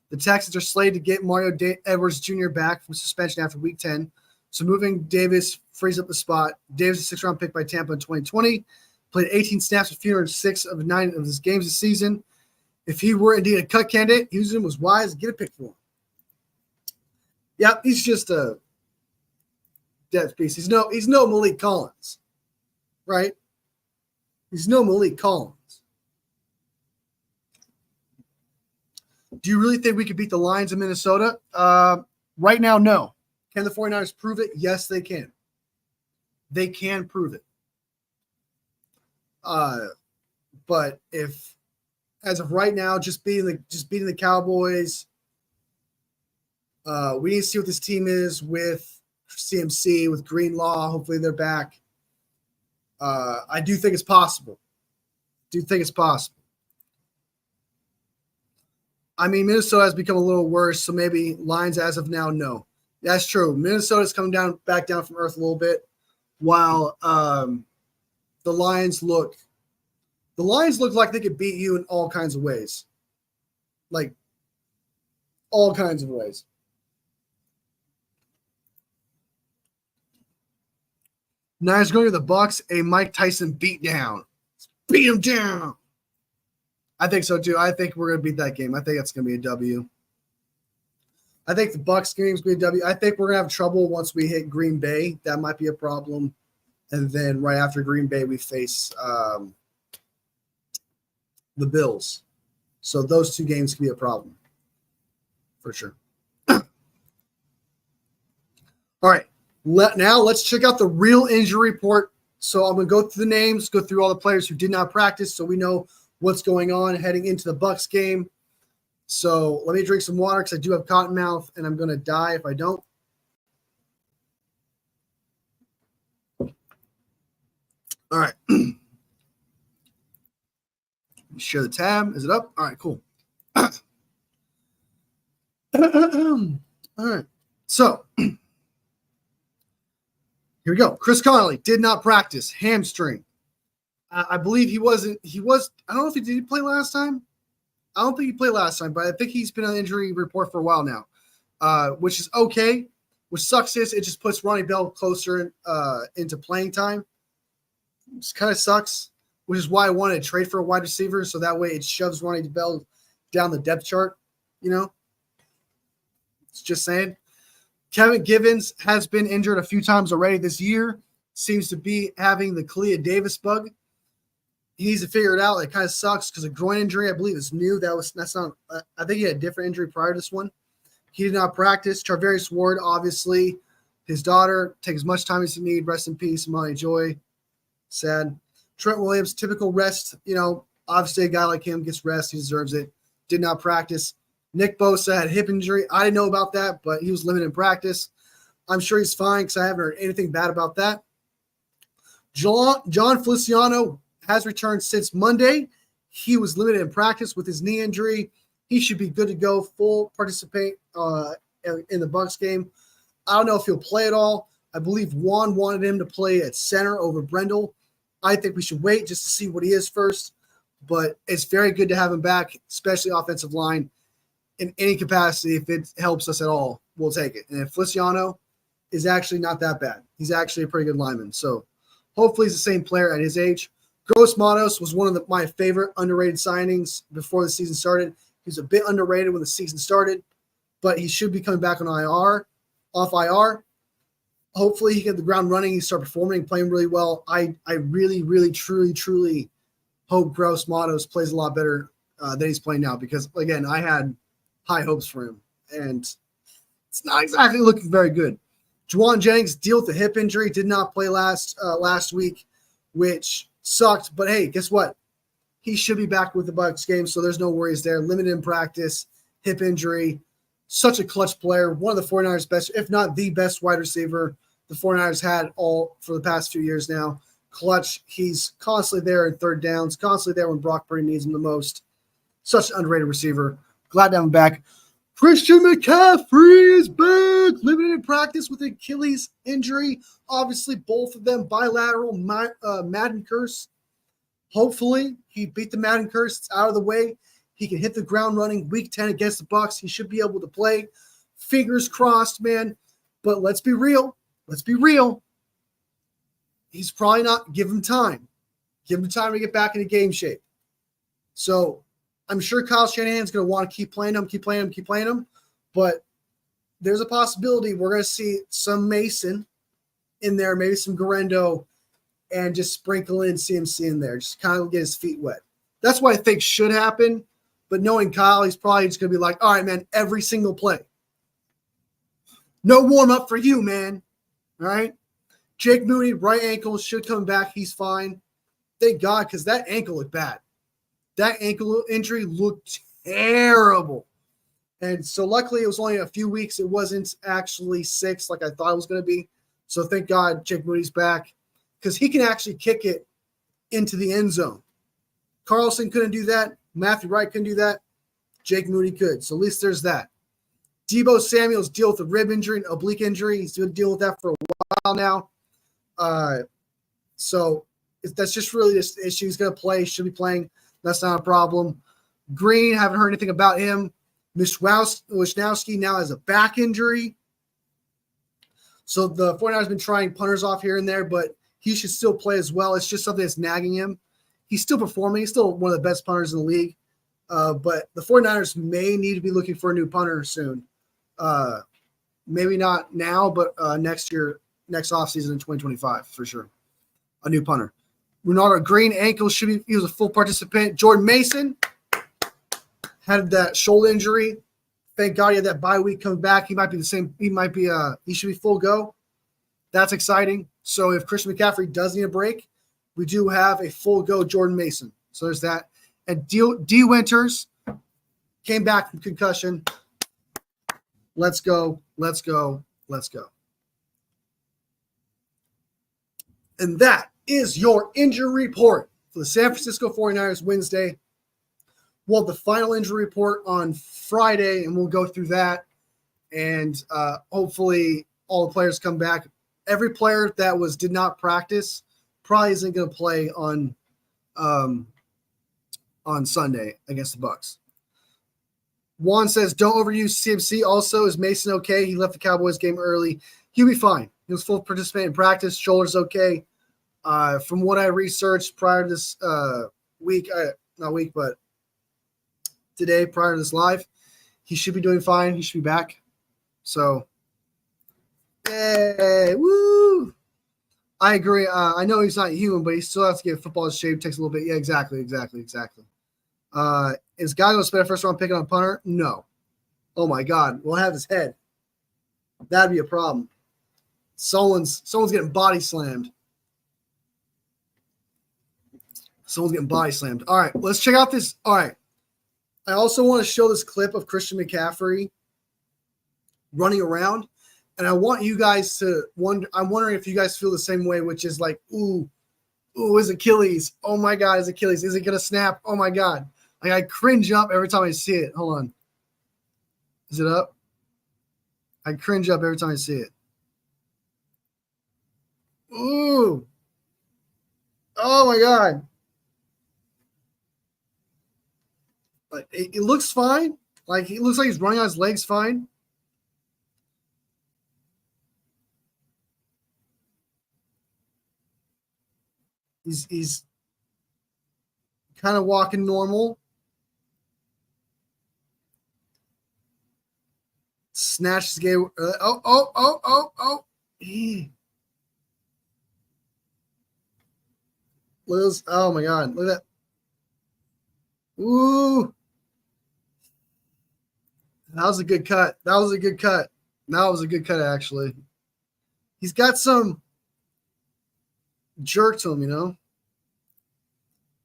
[SPEAKER 1] The Texans are slated to get Mario Edwards Jr. back from suspension after Week 10. So moving Davis frees up the spot. Davis, a 6th-round pick by Tampa in 2020, played 18 snaps for 306 of 9 of his games this season. If he were indeed a cut candidate, Houston was wise to get a pick for him. Yep, he's just a depth piece. He's no Malik Collins, right? He's no Malik Collins. Do you really think we could beat the Lions in Minnesota? Right now, no. Can the 49ers prove it? Yes, they can. They can prove it. But if, as of right now, just beating the Cowboys, we need to see what this team is with CMC, with Greenlaw. Hopefully they're back. I do think it's possible. I mean, Minnesota has become a little worse, so maybe Lions as of now, no. That's true. Minnesota's coming back down from earth a little bit, while the Lions look like they could beat you in all kinds of ways. Like, all kinds of ways. Niners going to the Bucks, a Mike Tyson beatdown. Beat him down. I think so too. I think we're going to beat that game. I think it's going to be a W. I think the Bucks game is going to be a W. I think we're going to have trouble once we hit Green Bay. That might be a problem. And then right after Green Bay, we face the Bills. So those two games can be a problem for sure. All right. Now let's check out the real injury report. So I'm going to go through the names, go through all the players who did not practice so we know what's going on heading into the Bucks game. So let me drink some water because I do have cotton mouth, and I'm going to die if I don't. All right. Share the tab. Is it up? All right, cool. All right. So here we go. Chris Conley did not practice. Hamstring. I believe he was. I don't know if did he play last time? I don't think he played last time, but I think he's been on the injury report for a while now, which is okay. Which sucks is it just puts Ronnie Bell closer into playing time. It kind of sucks, which is why I wanted to trade for a wide receiver, so that way it shoves Ronnie Bell down the depth chart, It's just saying. Kevin Givens has been injured a few times already this year. Seems to be having the Kalia Davis bug. He needs to figure it out. It kind of sucks because a groin injury, I believe, is new. That's not. I think he had a different injury prior to this one. He did not practice. Charvarius Ward, obviously, his daughter, take as much time as you need. Rest in peace, Molly Joy. Sad. Trent Williams, typical rest. Obviously a guy like him gets rest. He deserves it. Did not practice. Nick Bosa had a hip injury. I didn't know about that, but he was limited in practice. I'm sure he's fine because I haven't heard anything bad about that. John Feliciano has returned since Monday. He was limited in practice with his knee injury. He should be good to go, full participate in the Bucks game. I don't know if he'll play at all. I believe Juan wanted him to play at center over Brendel. I think we should wait just to see what he is first. But it's very good to have him back, especially offensive line. In any capacity, if it helps us at all, we'll take it. And if Feliciano is actually not that bad. He's actually a pretty good lineman. So hopefully he's the same player at his age. Gross Matos was one of my favorite underrated signings before the season started. He was a bit underrated when the season started, but he should be coming back on off IR. Hopefully he get the ground running. He start performing, playing really well. I really, really, truly hope Gross Matos plays a lot better than he's playing now because, again, I had high hopes for him, and it's not exactly looking very good. Juwan Jennings dealt with a hip injury, did not play last week, which sucked. But hey, guess what? He should be back with the Bucs game, so there's no worries there. Limited in practice, hip injury. Such a clutch player, one of the 49ers' best, if not the best wide receiver the 49ers had all for the past few years now. Clutch, he's constantly there in third downs, constantly there when Brock Purdy needs him the most. Such an underrated receiver. Glad to have him back. Christian McCaffrey is back, limited in practice with Achilles injury. Obviously, both of them bilateral Madden curse. Hopefully, he beat the Madden curse. It's out of the way. He can hit the ground running week 10 against the Bucs. He should be able to play. Fingers crossed, man. But let's be real. He's probably not. Give him time. Give him time to get back into game shape. So I'm sure Kyle Shanahan's going to want to keep playing him. But there's a possibility we're going to see some Mason in there, maybe some Garendo, and just sprinkle in CMC in there, just kind of get his feet wet. That's what I think should happen. But knowing Kyle, he's probably just going to be like, all right, man, every single play. No warm up for you, man. All right. Jake Moody, right ankle, should come back. He's fine. Thank God, because that ankle looked bad. That ankle injury looked terrible. And so luckily it was only a few weeks. It wasn't actually 6 like I thought it was going to be. So thank God Jake Moody's back because he can actually kick it into the end zone. Carlson couldn't do that. Matthew Wright couldn't do that. Jake Moody could. So at least there's that. Debo Samuel's deal with a rib injury, an oblique injury. He's going to deal with that for a while now. So that's just really this issue. He's going to play. Should be playing. That's not a problem. Green, haven't heard anything about him. Wisnowski now has a back injury. So the 49ers have been trying punters off here and there, but he should still play as well. It's just something that's nagging him. He's still performing. He's still one of the best punters in the league. But the 49ers may need to be looking for a new punter soon. Maybe not now, but next year, next offseason in 2025 for sure. A new punter. Ronaldo Green ankle should be. He was a full participant. Jordan Mason had that shoulder injury. Thank God he had that bye week coming back. He might be the same. He might be. He should be full go. That's exciting. So if Christian McCaffrey does need a break, we do have a full go Jordan Mason. So there's that. And D Winters came back from concussion. Let's go. Let's go. Let's go. And that is your injury report for the San Francisco 49ers Wednesday. We'll have the final injury report on Friday, and we'll go through that. And hopefully all the players come back. Every player that did not practice probably isn't going to play on Sunday against the Bucs. Juan says, don't overuse CMC. Also, is Mason okay? He left the Cowboys game early. He'll be fine. He was full participant in practice. Shoulder's okay. From what I researched prior to this but today, prior to this live, he should be doing fine. He should be back. So, hey, woo! I agree. I know he's not human, but he still has to get football in shape. Takes a little bit. Yeah, exactly. Is Guy going to spend a first-round pick on a punter? No. Oh, my God. We'll have his head. That'd be a problem. Someone's getting body slammed. All right, let's check out this. All right. I also want to show this clip of Christian McCaffrey running around. And I want you guys to wonder. I'm wondering if you guys feel the same way, which is like, ooh, his Achilles. Oh, my God, his Achilles. Is it going to snap? Oh, my God. Like, I cringe up every time I see it. Hold on. Is it up? I cringe up every time I see it. Ooh. Oh, my God. Like, it looks fine. Like, it looks like he's running on his legs fine. He's kind of walking normal. Snatches game. Oh. Liz, oh my God. Look at that. Ooh. That was a good cut. That was a good cut, actually. He's got some jerk to him, you know.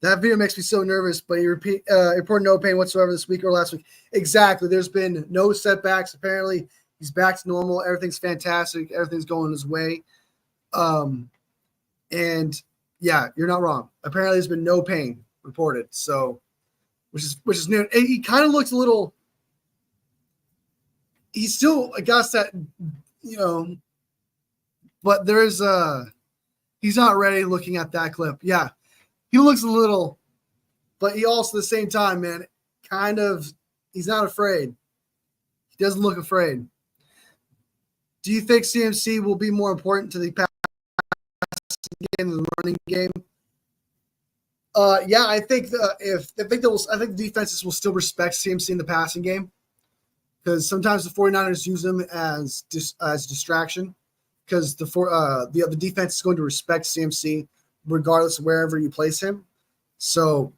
[SPEAKER 1] That video makes me so nervous, but he reported no pain whatsoever this week or last week. Exactly. There's been no setbacks. Apparently, he's back to normal. Everything's fantastic. Everything's going his way. And yeah, you're not wrong. Apparently, there's been no pain reported. So, which is new. He kind of looks a little. He's still, I guess that, you know, but there's he's not ready looking at that clip. Yeah. He looks a little, but he also at the same time, man, kind of, he's not afraid. He doesn't look afraid. Do you think CMC will be more important to the passing game than the running game? Yeah, I think I think the defenses will still respect CMC in the passing game because sometimes the 49ers use him as distraction. because the defense is going to respect CMC regardless of wherever you place him. So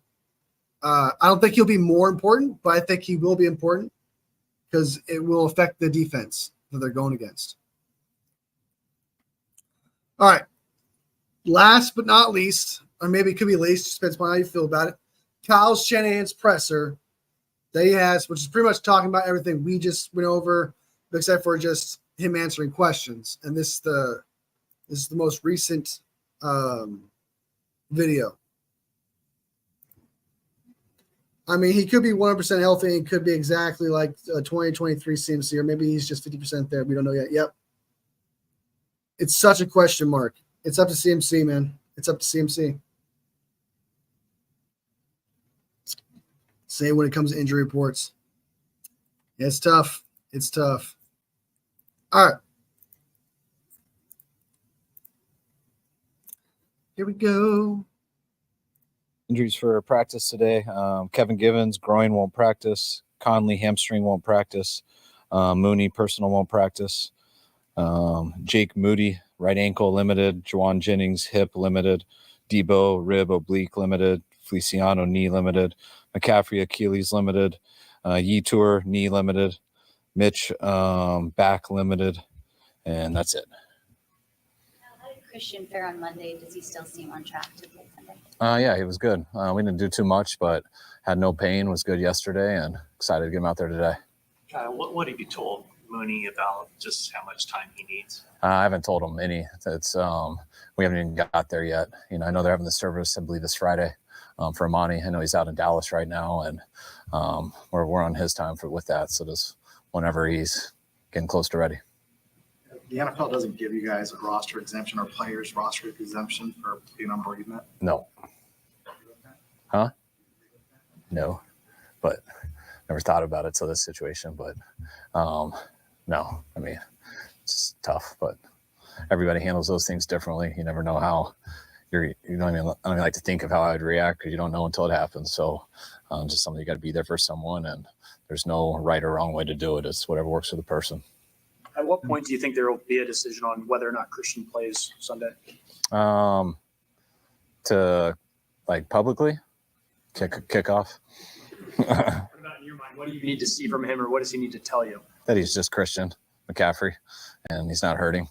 [SPEAKER 1] I don't think he'll be more important, but I think he will be important because it will affect the defense that they're going against. All right. Last but not least, or maybe it could be least, depends on how you feel about it. Kyle Shanahan's presser that he has, which is pretty much talking about everything we just went over, except for just him answering questions. And this is the most recent video. I mean, he could be 100% healthy and could be exactly like 2023 CMC, or maybe he's just 50% there. We don't know yet. Yep. It's such a question mark. It's up to CMC, man. It's up to CMC. Same when it comes to injury reports. Yeah, it's tough. It's tough. All right. Here we go.
[SPEAKER 2] Injuries for practice today. Kevin Givens, groin, won't practice. Conley, hamstring, won't practice. Mooney, personal, won't practice. Jake Moody, right ankle, limited. Juwan Jennings, hip, limited. Debo, rib, oblique, limited. Feliciano, knee, limited. McCaffrey, Achilles, limited. Yetur, knee, limited. Mitch, back, limited. And that's it.
[SPEAKER 3] How did Christian fare on Monday? Does he still seem on track to play Sunday?
[SPEAKER 2] Yeah, he was good. We didn't do too much, but had no pain, was good yesterday, and excited to get him out there today.
[SPEAKER 4] What have you told Mooney about just how much time he needs?
[SPEAKER 2] I haven't told him any. It's we haven't even got there yet. I know they're having the service, I believe, this Friday for Amani. I know he's out in Dallas right now, and we're on his time with that. So just whenever he's getting close to ready.
[SPEAKER 5] The NFL doesn't give you guys a roster exemption or players roster exemption for being on bereavement.
[SPEAKER 2] No. Huh? No, but never thought about it till this situation. But no, I mean, it's tough, but everybody handles those things differently. You never know how I don't even like to think of how I'd react because you don't know until it happens. So just something you got to be there for someone, and there's no right or wrong way to do it. It's whatever works for the person.
[SPEAKER 4] At what point do you think there will be a decision on whether or not Christian plays Sunday?
[SPEAKER 2] To like publicly kick off.
[SPEAKER 4] What about in your mind? What do you need to see from him, or what does he need to tell you?
[SPEAKER 2] That he's just Christian McCaffrey, and he's not hurting.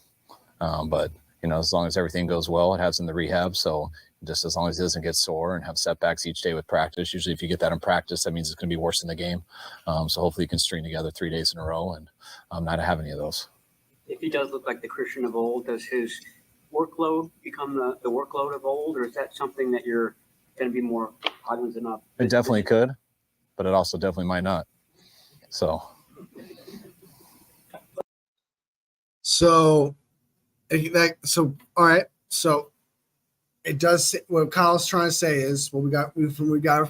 [SPEAKER 2] But as long as everything goes well, it has in the rehab. So just as long as he doesn't get sore and have setbacks each day with practice. Usually, if you get that in practice, that means it's going to be worse in the game. So hopefully, you can string together 3 days in a row and not have any of those.
[SPEAKER 6] If he does look like the Christian of old, does his workload become the workload of old, or is that something that you're going to be more cognizant of?
[SPEAKER 2] It definitely could, but it also definitely might not. So
[SPEAKER 1] all right. So it does. What Kyle's trying to say is what we got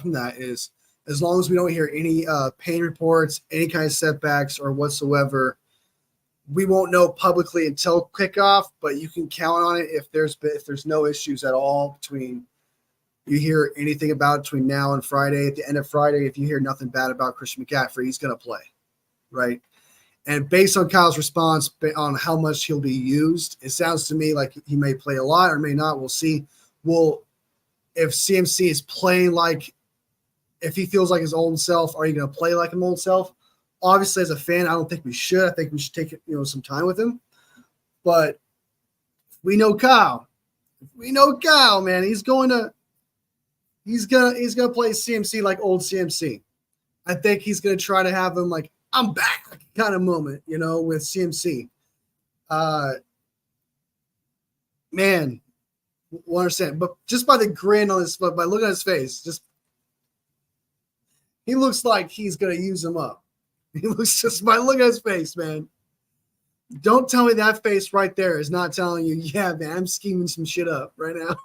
[SPEAKER 1] from that is as long as we don't hear any pain reports, any kind of setbacks or whatsoever, we won't know publicly until kickoff. But you can count on it if there's no issues at all between. You hear anything about between now and Friday, at the end of Friday, if you hear nothing bad about Christian McCaffrey, he's going to play, right? And based on Kyle's response on how much he'll be used, it sounds to me like he may play a lot or may not. We'll see. If CMC is playing like, if he feels like his old self, are you going to play like his old self? Obviously, as a fan, I don't think we should. I think we should take some time with him. But we know Kyle. Man, he's gonna play CMC like old CMC. I think he's gonna try to have him like I'm back kind of moment, with CMC. Man, we'll understand. But just by the grin on by looking at his face, he looks like he's gonna use him up. He looks just by looking at his face, man. Don't tell me that face right there is not telling you, yeah, man, I'm scheming some shit up right now.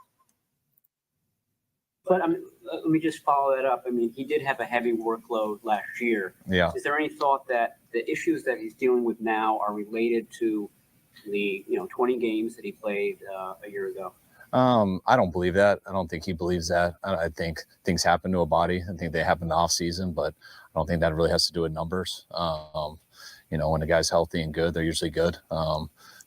[SPEAKER 6] But let me just follow that up. I mean, he did have a heavy workload last year.
[SPEAKER 2] Yeah.
[SPEAKER 6] Is there any thought that the issues that he's dealing with now are related to the 20 games that he played a year ago?
[SPEAKER 2] I don't believe that. I don't think he believes that. I think things happen to a body. I think they happen in the off season, but I don't think that really has to do with numbers. When a guy's healthy and good, they're usually good.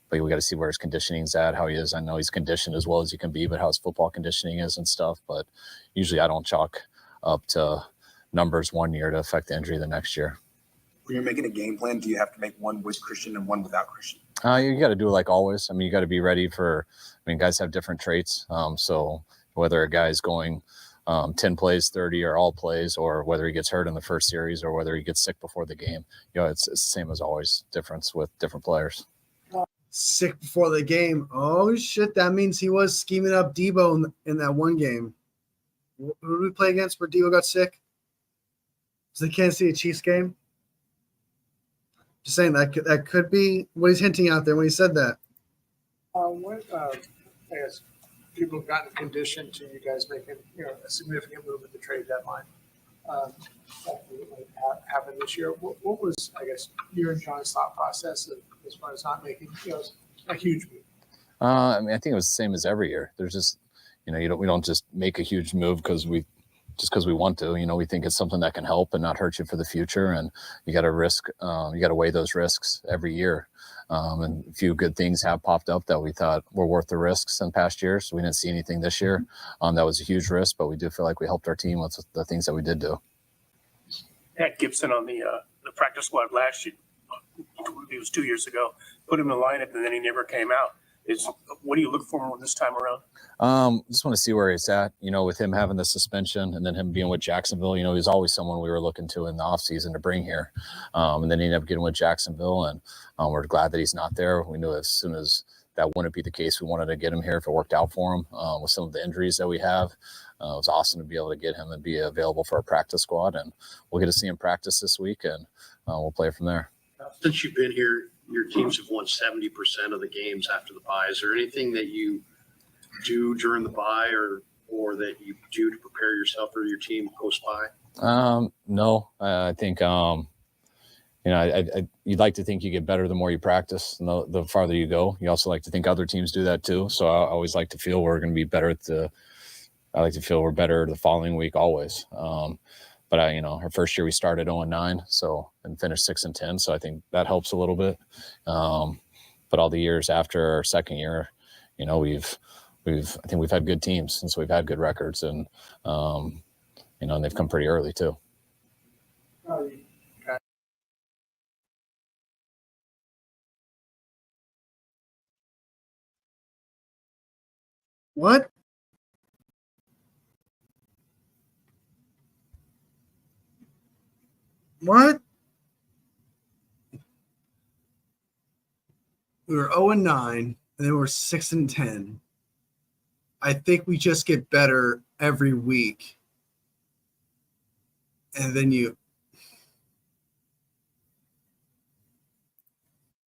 [SPEAKER 2] but we got to see where his conditioning's at, how he is. I know he's conditioned as well as he can be, but how his football conditioning is and stuff. But usually I don't chalk up to numbers one year to affect the injury the next year.
[SPEAKER 7] When you're making a game plan, do you have to make one with Christian and one without Christian?
[SPEAKER 2] You got to do it like always. I mean, you got to be ready for, guys have different traits. So whether a guy's going 10 plays, 30 or all plays, or whether he gets hurt in the first series or whether he gets sick before the game, it's the same as always, difference with different players.
[SPEAKER 1] Sick before the game. Oh, shit. That means he was scheming up Debo in that one game. Who did we play against where Debo got sick? Was the Kansas City Chiefs game? Just saying that could be what he's hinting out there when he said that.
[SPEAKER 8] I guess people have gotten conditioned to you guys making a significant move at the trade deadline. Happened this year. What was, I guess, your and John's thought process as far as not making a huge move?
[SPEAKER 2] I think it was the same as every year. There's just we don't just make a huge move because we want to. We think it's something that can help and not hurt you for the future. And you got to weigh those risks every year. And a few good things have popped up that we thought were worth the risks in past years. So we didn't see anything this year. That was a huge risk, but we do feel like we helped our team with the things that we did do.
[SPEAKER 9] Had Gibson on the practice squad last year. It was 2 years ago. Put him in the lineup, and then he never came out. What do you look for this time around?
[SPEAKER 2] Just want to see where he's at, with him having the suspension and then him being with Jacksonville. He's always someone we were looking to in the offseason to bring here. And then he ended up getting with Jacksonville, and we're glad that he's not there. We knew as soon as that wouldn't be the case, we wanted to get him here if it worked out for him with some of the injuries that we have. It was awesome to be able to get him and be available for our practice squad. And we'll get to see him practice this week, and we'll play from there.
[SPEAKER 10] Since you've been here, your teams have won 70% of the games after the bye. Is there anything that you do during the bye or that you do to prepare yourself or your team post-bye?
[SPEAKER 2] No, I think, you'd like to think you get better the more you practice and the farther you go. You also like to think other teams do that too. So I always like to feel we're going to be better I like to feel we're better the following week always. But our first year we started 0-9, and finished 6-10. So I think that helps a little bit. But all the years after our second year, I think we've had good teams since we've had good records, and and they've come pretty early too.
[SPEAKER 1] What? What? We were 0-9, and then we're 6-10. I think we just get better every week. And then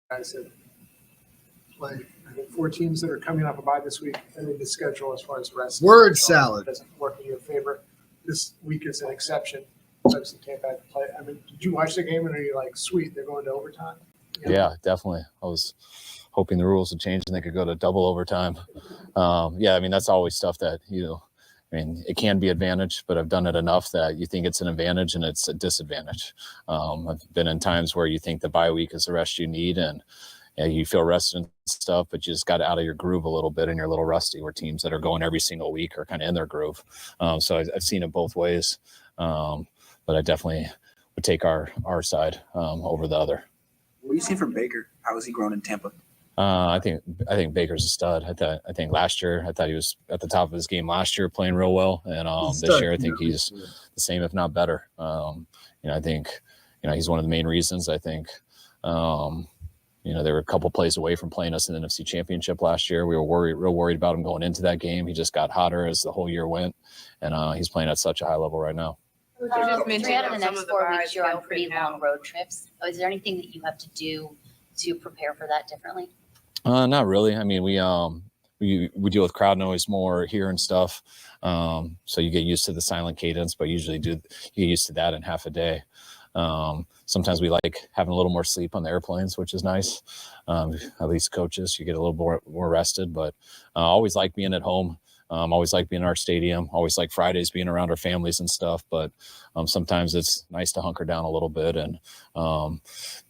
[SPEAKER 8] Guys that play, I think 4 teams that are coming up a bye this week, and then the schedule as far as the rest.
[SPEAKER 1] Word salad.
[SPEAKER 8] Doesn't work in your favor. This week is an exception. Clemson came back to play. I mean, did you watch the game and are you like, sweet, they're going to overtime?
[SPEAKER 2] Yeah, definitely. I was hoping the rules would change and they could go to double overtime. That's always stuff that, it can be advantage, but I've done it enough that you think it's an advantage and it's a disadvantage. I've been in times where you think the bye week is the rest you need and you feel rested and stuff, but you just got out of your groove a little bit and you're a little rusty, where teams that are going every single week are kind of in their groove. So I've seen it both ways. But I definitely would take our side over the other.
[SPEAKER 7] What do you see from Baker? How has he grown in Tampa?
[SPEAKER 2] I think Baker's a stud. I think last year, I thought he was at the top of his game last year, playing real well. And this year, I think he's the same, if not better. I think, he's one of the main reasons. I think, they were a couple plays away from playing us in the NFC Championship last year. We were real worried about him going into that game. He just got hotter as the whole year went, and he's playing at such a high level right now.
[SPEAKER 3] 3 out of the next 4 weeks, you're on pretty long road trips. Is there anything that you have to do to prepare for that differently?
[SPEAKER 2] Not really. I mean, we deal with crowd noise more here and stuff. So you get used to the silent cadence, but usually you get used to that in half a day. Sometimes we like having a little more sleep on the airplanes, which is nice. At least coaches, you get a little more rested, but I always like being at home. Always like being in our stadium, always like Fridays being around our families and stuff. But sometimes it's nice to hunker down a little bit and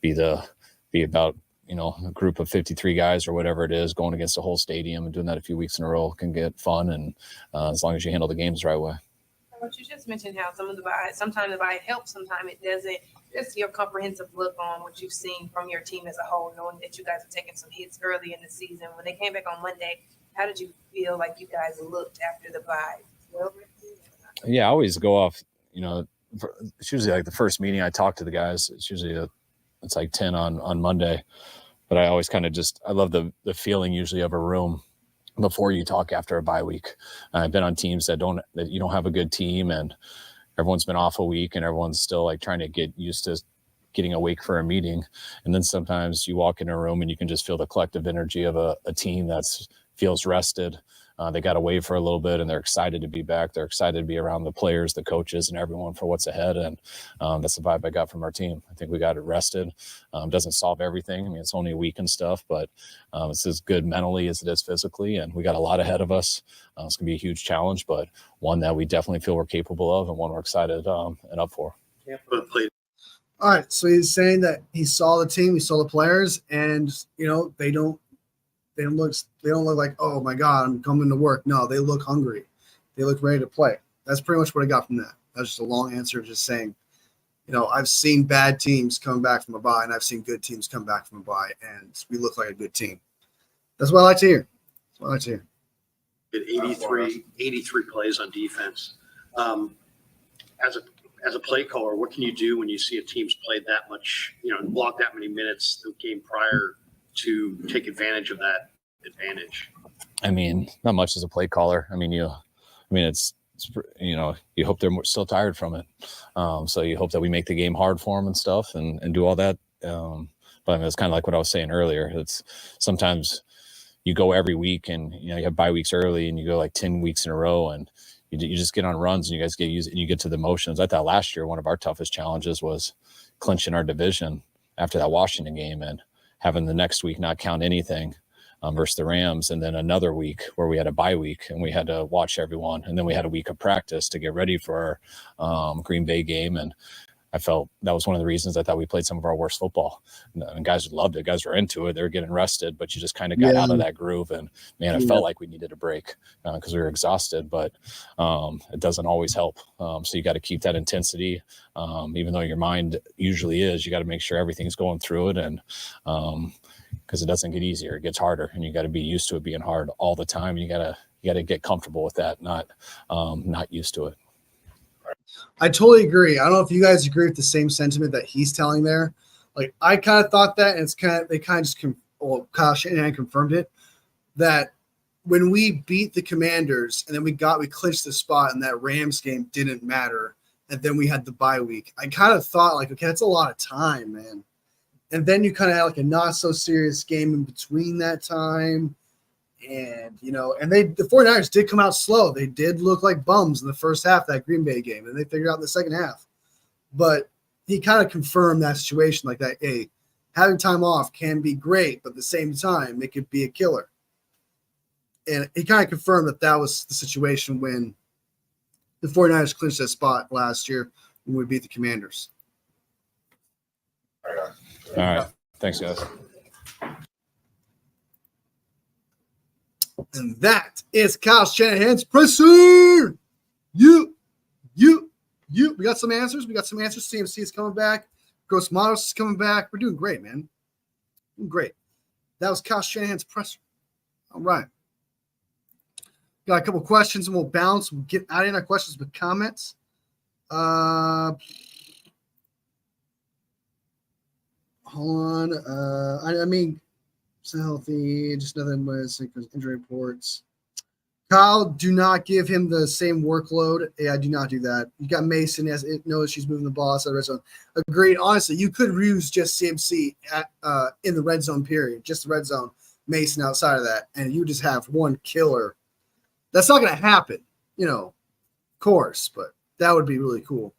[SPEAKER 2] be about, a group of 53 guys or whatever it is going against a whole stadium, and doing that a few weeks in a row can get fun. And as long as you handle the games the right way.
[SPEAKER 11] But you just mentioned how sometimes the bye helps, sometimes it doesn't. Just your comprehensive look on what you've seen from your team as a whole, knowing that you guys are taking some hits early in the season. When they came back on Monday, how did you feel like you guys looked after the bye?
[SPEAKER 2] Yeah, I always go off, it's usually like the first meeting I talk to the guys. It's usually it's like 10 on Monday, but I always kind of I love the feeling usually of a room before you talk after a bye week. I've been on teams that you don't have a good team, and everyone's been off a week and everyone's still like trying to get used to getting awake for a meeting. And then sometimes you walk in a room and you can just feel the collective energy of a team that feels rested. They got away for a little bit and they're excited to be back. They're excited to be around the players, the coaches, and everyone for what's ahead. And that's the vibe I got from our team. I think we got it rested. Doesn't solve everything. I mean, it's only a week and stuff, but it's as good mentally as it is physically. And we got a lot ahead of us. It's going to be a huge challenge, but one that we definitely feel we're capable of and one we're excited and up for.
[SPEAKER 1] All right, so he's saying that he saw the team, he saw the players, and they don't look like, oh my God, I'm coming to work. No, they look hungry. They look ready to play. That's pretty much what I got from that. That's just a long answer, just saying, I've seen bad teams come back from a bye, and I've seen good teams come back from a bye, and we look like a good team. That's what I like to hear. That's what I like to hear.
[SPEAKER 10] 83 plays on defense. As a play caller, what can you do when you see a team's played that much, block that many minutes the game prior to take advantage of that advantage?
[SPEAKER 2] I mean, not much as a play caller. I mean, it's you hope they're still tired from it. So you hope that we make the game hard for them and stuff and do all that. But I mean, it's kind of like what I was saying earlier. It's sometimes you go every week and, you have bye weeks early and you go like 10 weeks in a row and you just get on runs and you guys get used and you get to the motions. I thought last year, one of our toughest challenges was clinching our division after that Washington game and having the next week not count anything versus the Rams. And then another week where we had a bye week and we had to watch everyone. And then we had a week of practice to get ready for our Green Bay game. And I felt that was one of the reasons I thought we played some of our worst football. And guys loved it. Guys were into it. They were getting rested, but you just kind of got out of that groove. And, man, it felt like we needed a break because we were exhausted. But it doesn't always help. So you got to keep that intensity. Even though your mind usually is, you got to make sure everything's going through it. And because it doesn't get easier. It gets harder. And you got to be used to it being hard all the time. You got to get comfortable with that, not used to it.
[SPEAKER 1] I totally agree. I don't know if you guys agree with the same sentiment that he's telling there. Like, I kind of thought that, and they kind of just Kyle Shanahan confirmed it, that when we beat the Commanders and then we clinched the spot and that Rams game didn't matter, and then we had the bye week, I kind of thought like, okay, that's a lot of time, man. And then you kind of had like a not so serious game in between that time. And, the 49ers did come out slow. They did look like bums in the first half of that Green Bay game, and they figured out in the second half. But he kind of confirmed that situation like that. Hey, having time off can be great, but at the same time, it could be a killer. And he kind of confirmed that was the situation when the 49ers clinched that spot last year when we beat the Commanders.
[SPEAKER 2] All right. Thanks, guys.
[SPEAKER 1] And that is Kyle Shanahan's presser. You. We got some answers. CMC is coming back. Gross Matos is coming back. We're doing great, man. Doing great. That was Kyle Shanahan's presser. All right. Got a couple questions and we'll bounce. We'll get out in our questions with comments. Hold on. I mean, it's healthy. Just nothing but injury reports. Kyle, do not give him the same workload. Yeah, I do not do that. You got Mason as it knows she's moving the ball outside the red zone. Agreed. Honestly, you could use just CMC in the red zone period, just the red zone. Mason outside of that, and you just have one killer. That's not going to happen, of course, but that would be really cool.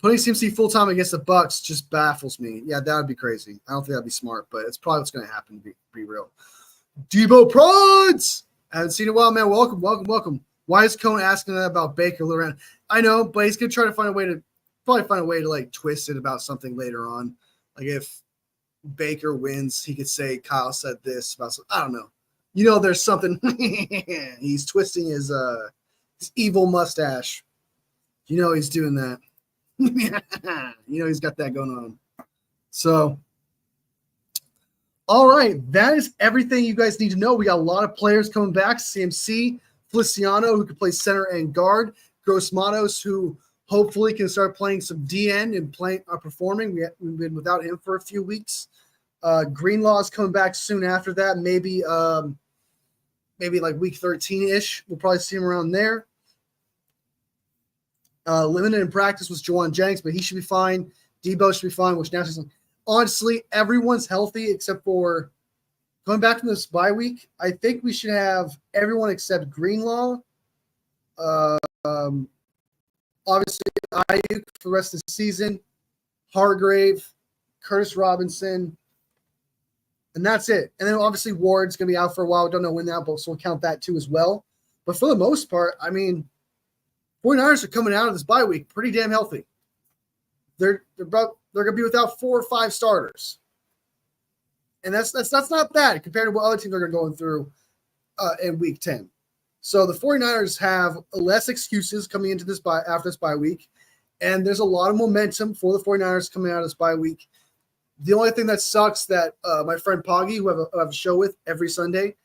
[SPEAKER 1] Putting CMC full-time against the Bucks just baffles me. Yeah, that would be crazy. I don't think that'd be smart, but it's probably what's going to happen, to be real. Debo Prods! I haven't seen it in a while, man. Welcome. Why is Cone asking that about Baker Loran? I know, but he's going to try to find a way to like twist it about something later on. Like if Baker wins, he could say Kyle said this about I don't know. You know, there's something. He's twisting his evil mustache. You know he's doing that. You know he's got that going on. So, all right, that is everything you guys need to know. We got a lot of players coming back. CMC, Feliciano, who can play center and guard. Gross Matos, who hopefully can start playing some DN and performing. We've been without him for a few weeks. Greenlaw is coming back soon after that. Maybe like week 13-ish. We'll probably see him around there. Limited in practice was Jawan Jennings, but he should be fine. Debo should be fine, which now she's honestly, everyone's healthy except for going back from this bye week. I think we should have everyone except Greenlaw. Obviously, Ayuk for the rest of the season, Hargrave, Curtis Robinson, and that's it. And then obviously Ward's going to be out for a while. We don't know when that, but so we'll count that too as well. But for the most part, I mean, 49ers are coming out of this bye week pretty damn healthy. They're going to be without 4 or 5 starters, and that's not bad compared to what other teams are going through in week 10. So the 49ers have less excuses coming into this after this bye week, and there's a lot of momentum for the 49ers coming out of this bye week. The only thing that sucks that my friend Poggy, who I have a show with every Sunday,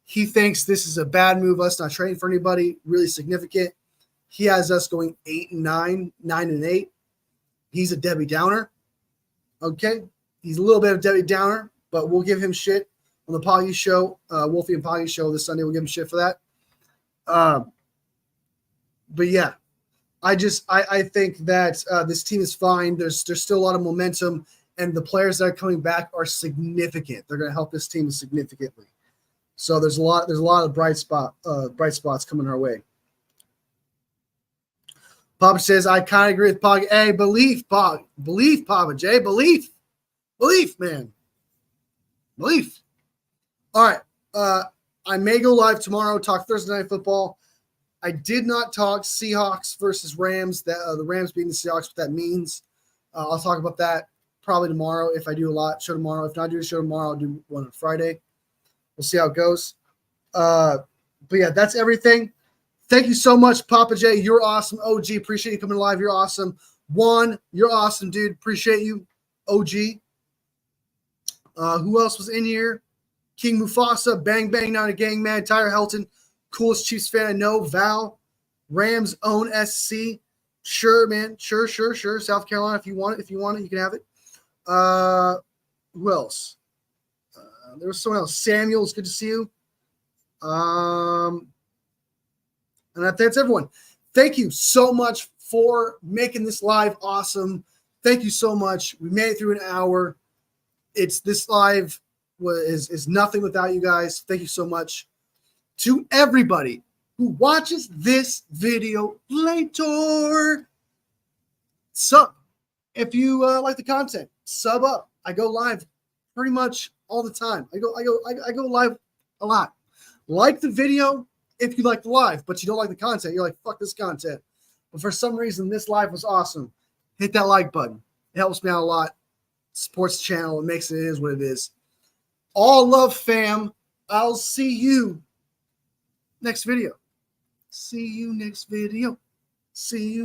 [SPEAKER 1] he thinks this is a bad move, us not trading for anybody really significant. He has us going 8-9, 9-8. He's a Debbie Downer. Okay? He's a little bit of Debbie Downer, but we'll give him shit on the Poggy show, Wolfie and Poggy show this Sunday. We'll give him shit for that. But yeah, I think that this team is fine. There's still a lot of momentum, and the players that are coming back are significant. They're going to help this team significantly. So there's a lot of bright spots coming our way. Papa says, I kind of agree with Pog. Hey, belief, Papa J. Belief, man. Belief. All right. I may go live tomorrow, talk Thursday Night Football. I did not talk Seahawks versus Rams, the Rams beating the Seahawks, what that means. I'll talk about that probably tomorrow if I do a show tomorrow. If not do a show tomorrow, I'll do one on Friday. We'll see how it goes. But yeah, that's everything. Thank you so much, Papa J. You're awesome. OG, appreciate you coming live. You're awesome. Juan, you're awesome, dude. Appreciate you. OG. Who else was in here? King Mufasa, Bang Bang, Not a Gang Man, Tyler Helton, coolest Chiefs fan I know, Val, Rams own SC. Sure, man. Sure. South Carolina, if you want it, you can have it. Who else? There was someone else. Samuel, it's good to see you. And that's everyone. Thank you so much for making this live awesome. Thank you so much. We made it through an hour. This live is nothing without you guys. Thank you so much to everybody who watches this video later. Sub if you like the content. Sub up. I go live pretty much all the time. I go live a lot. Like the video if you like the live, but you don't like the content. You're like, fuck this content. But for some reason, this live was awesome. Hit that like button. It helps me out a lot. Supports the channel. It makes it is what it is. All love, fam. I'll see you next video. See you next video. See you.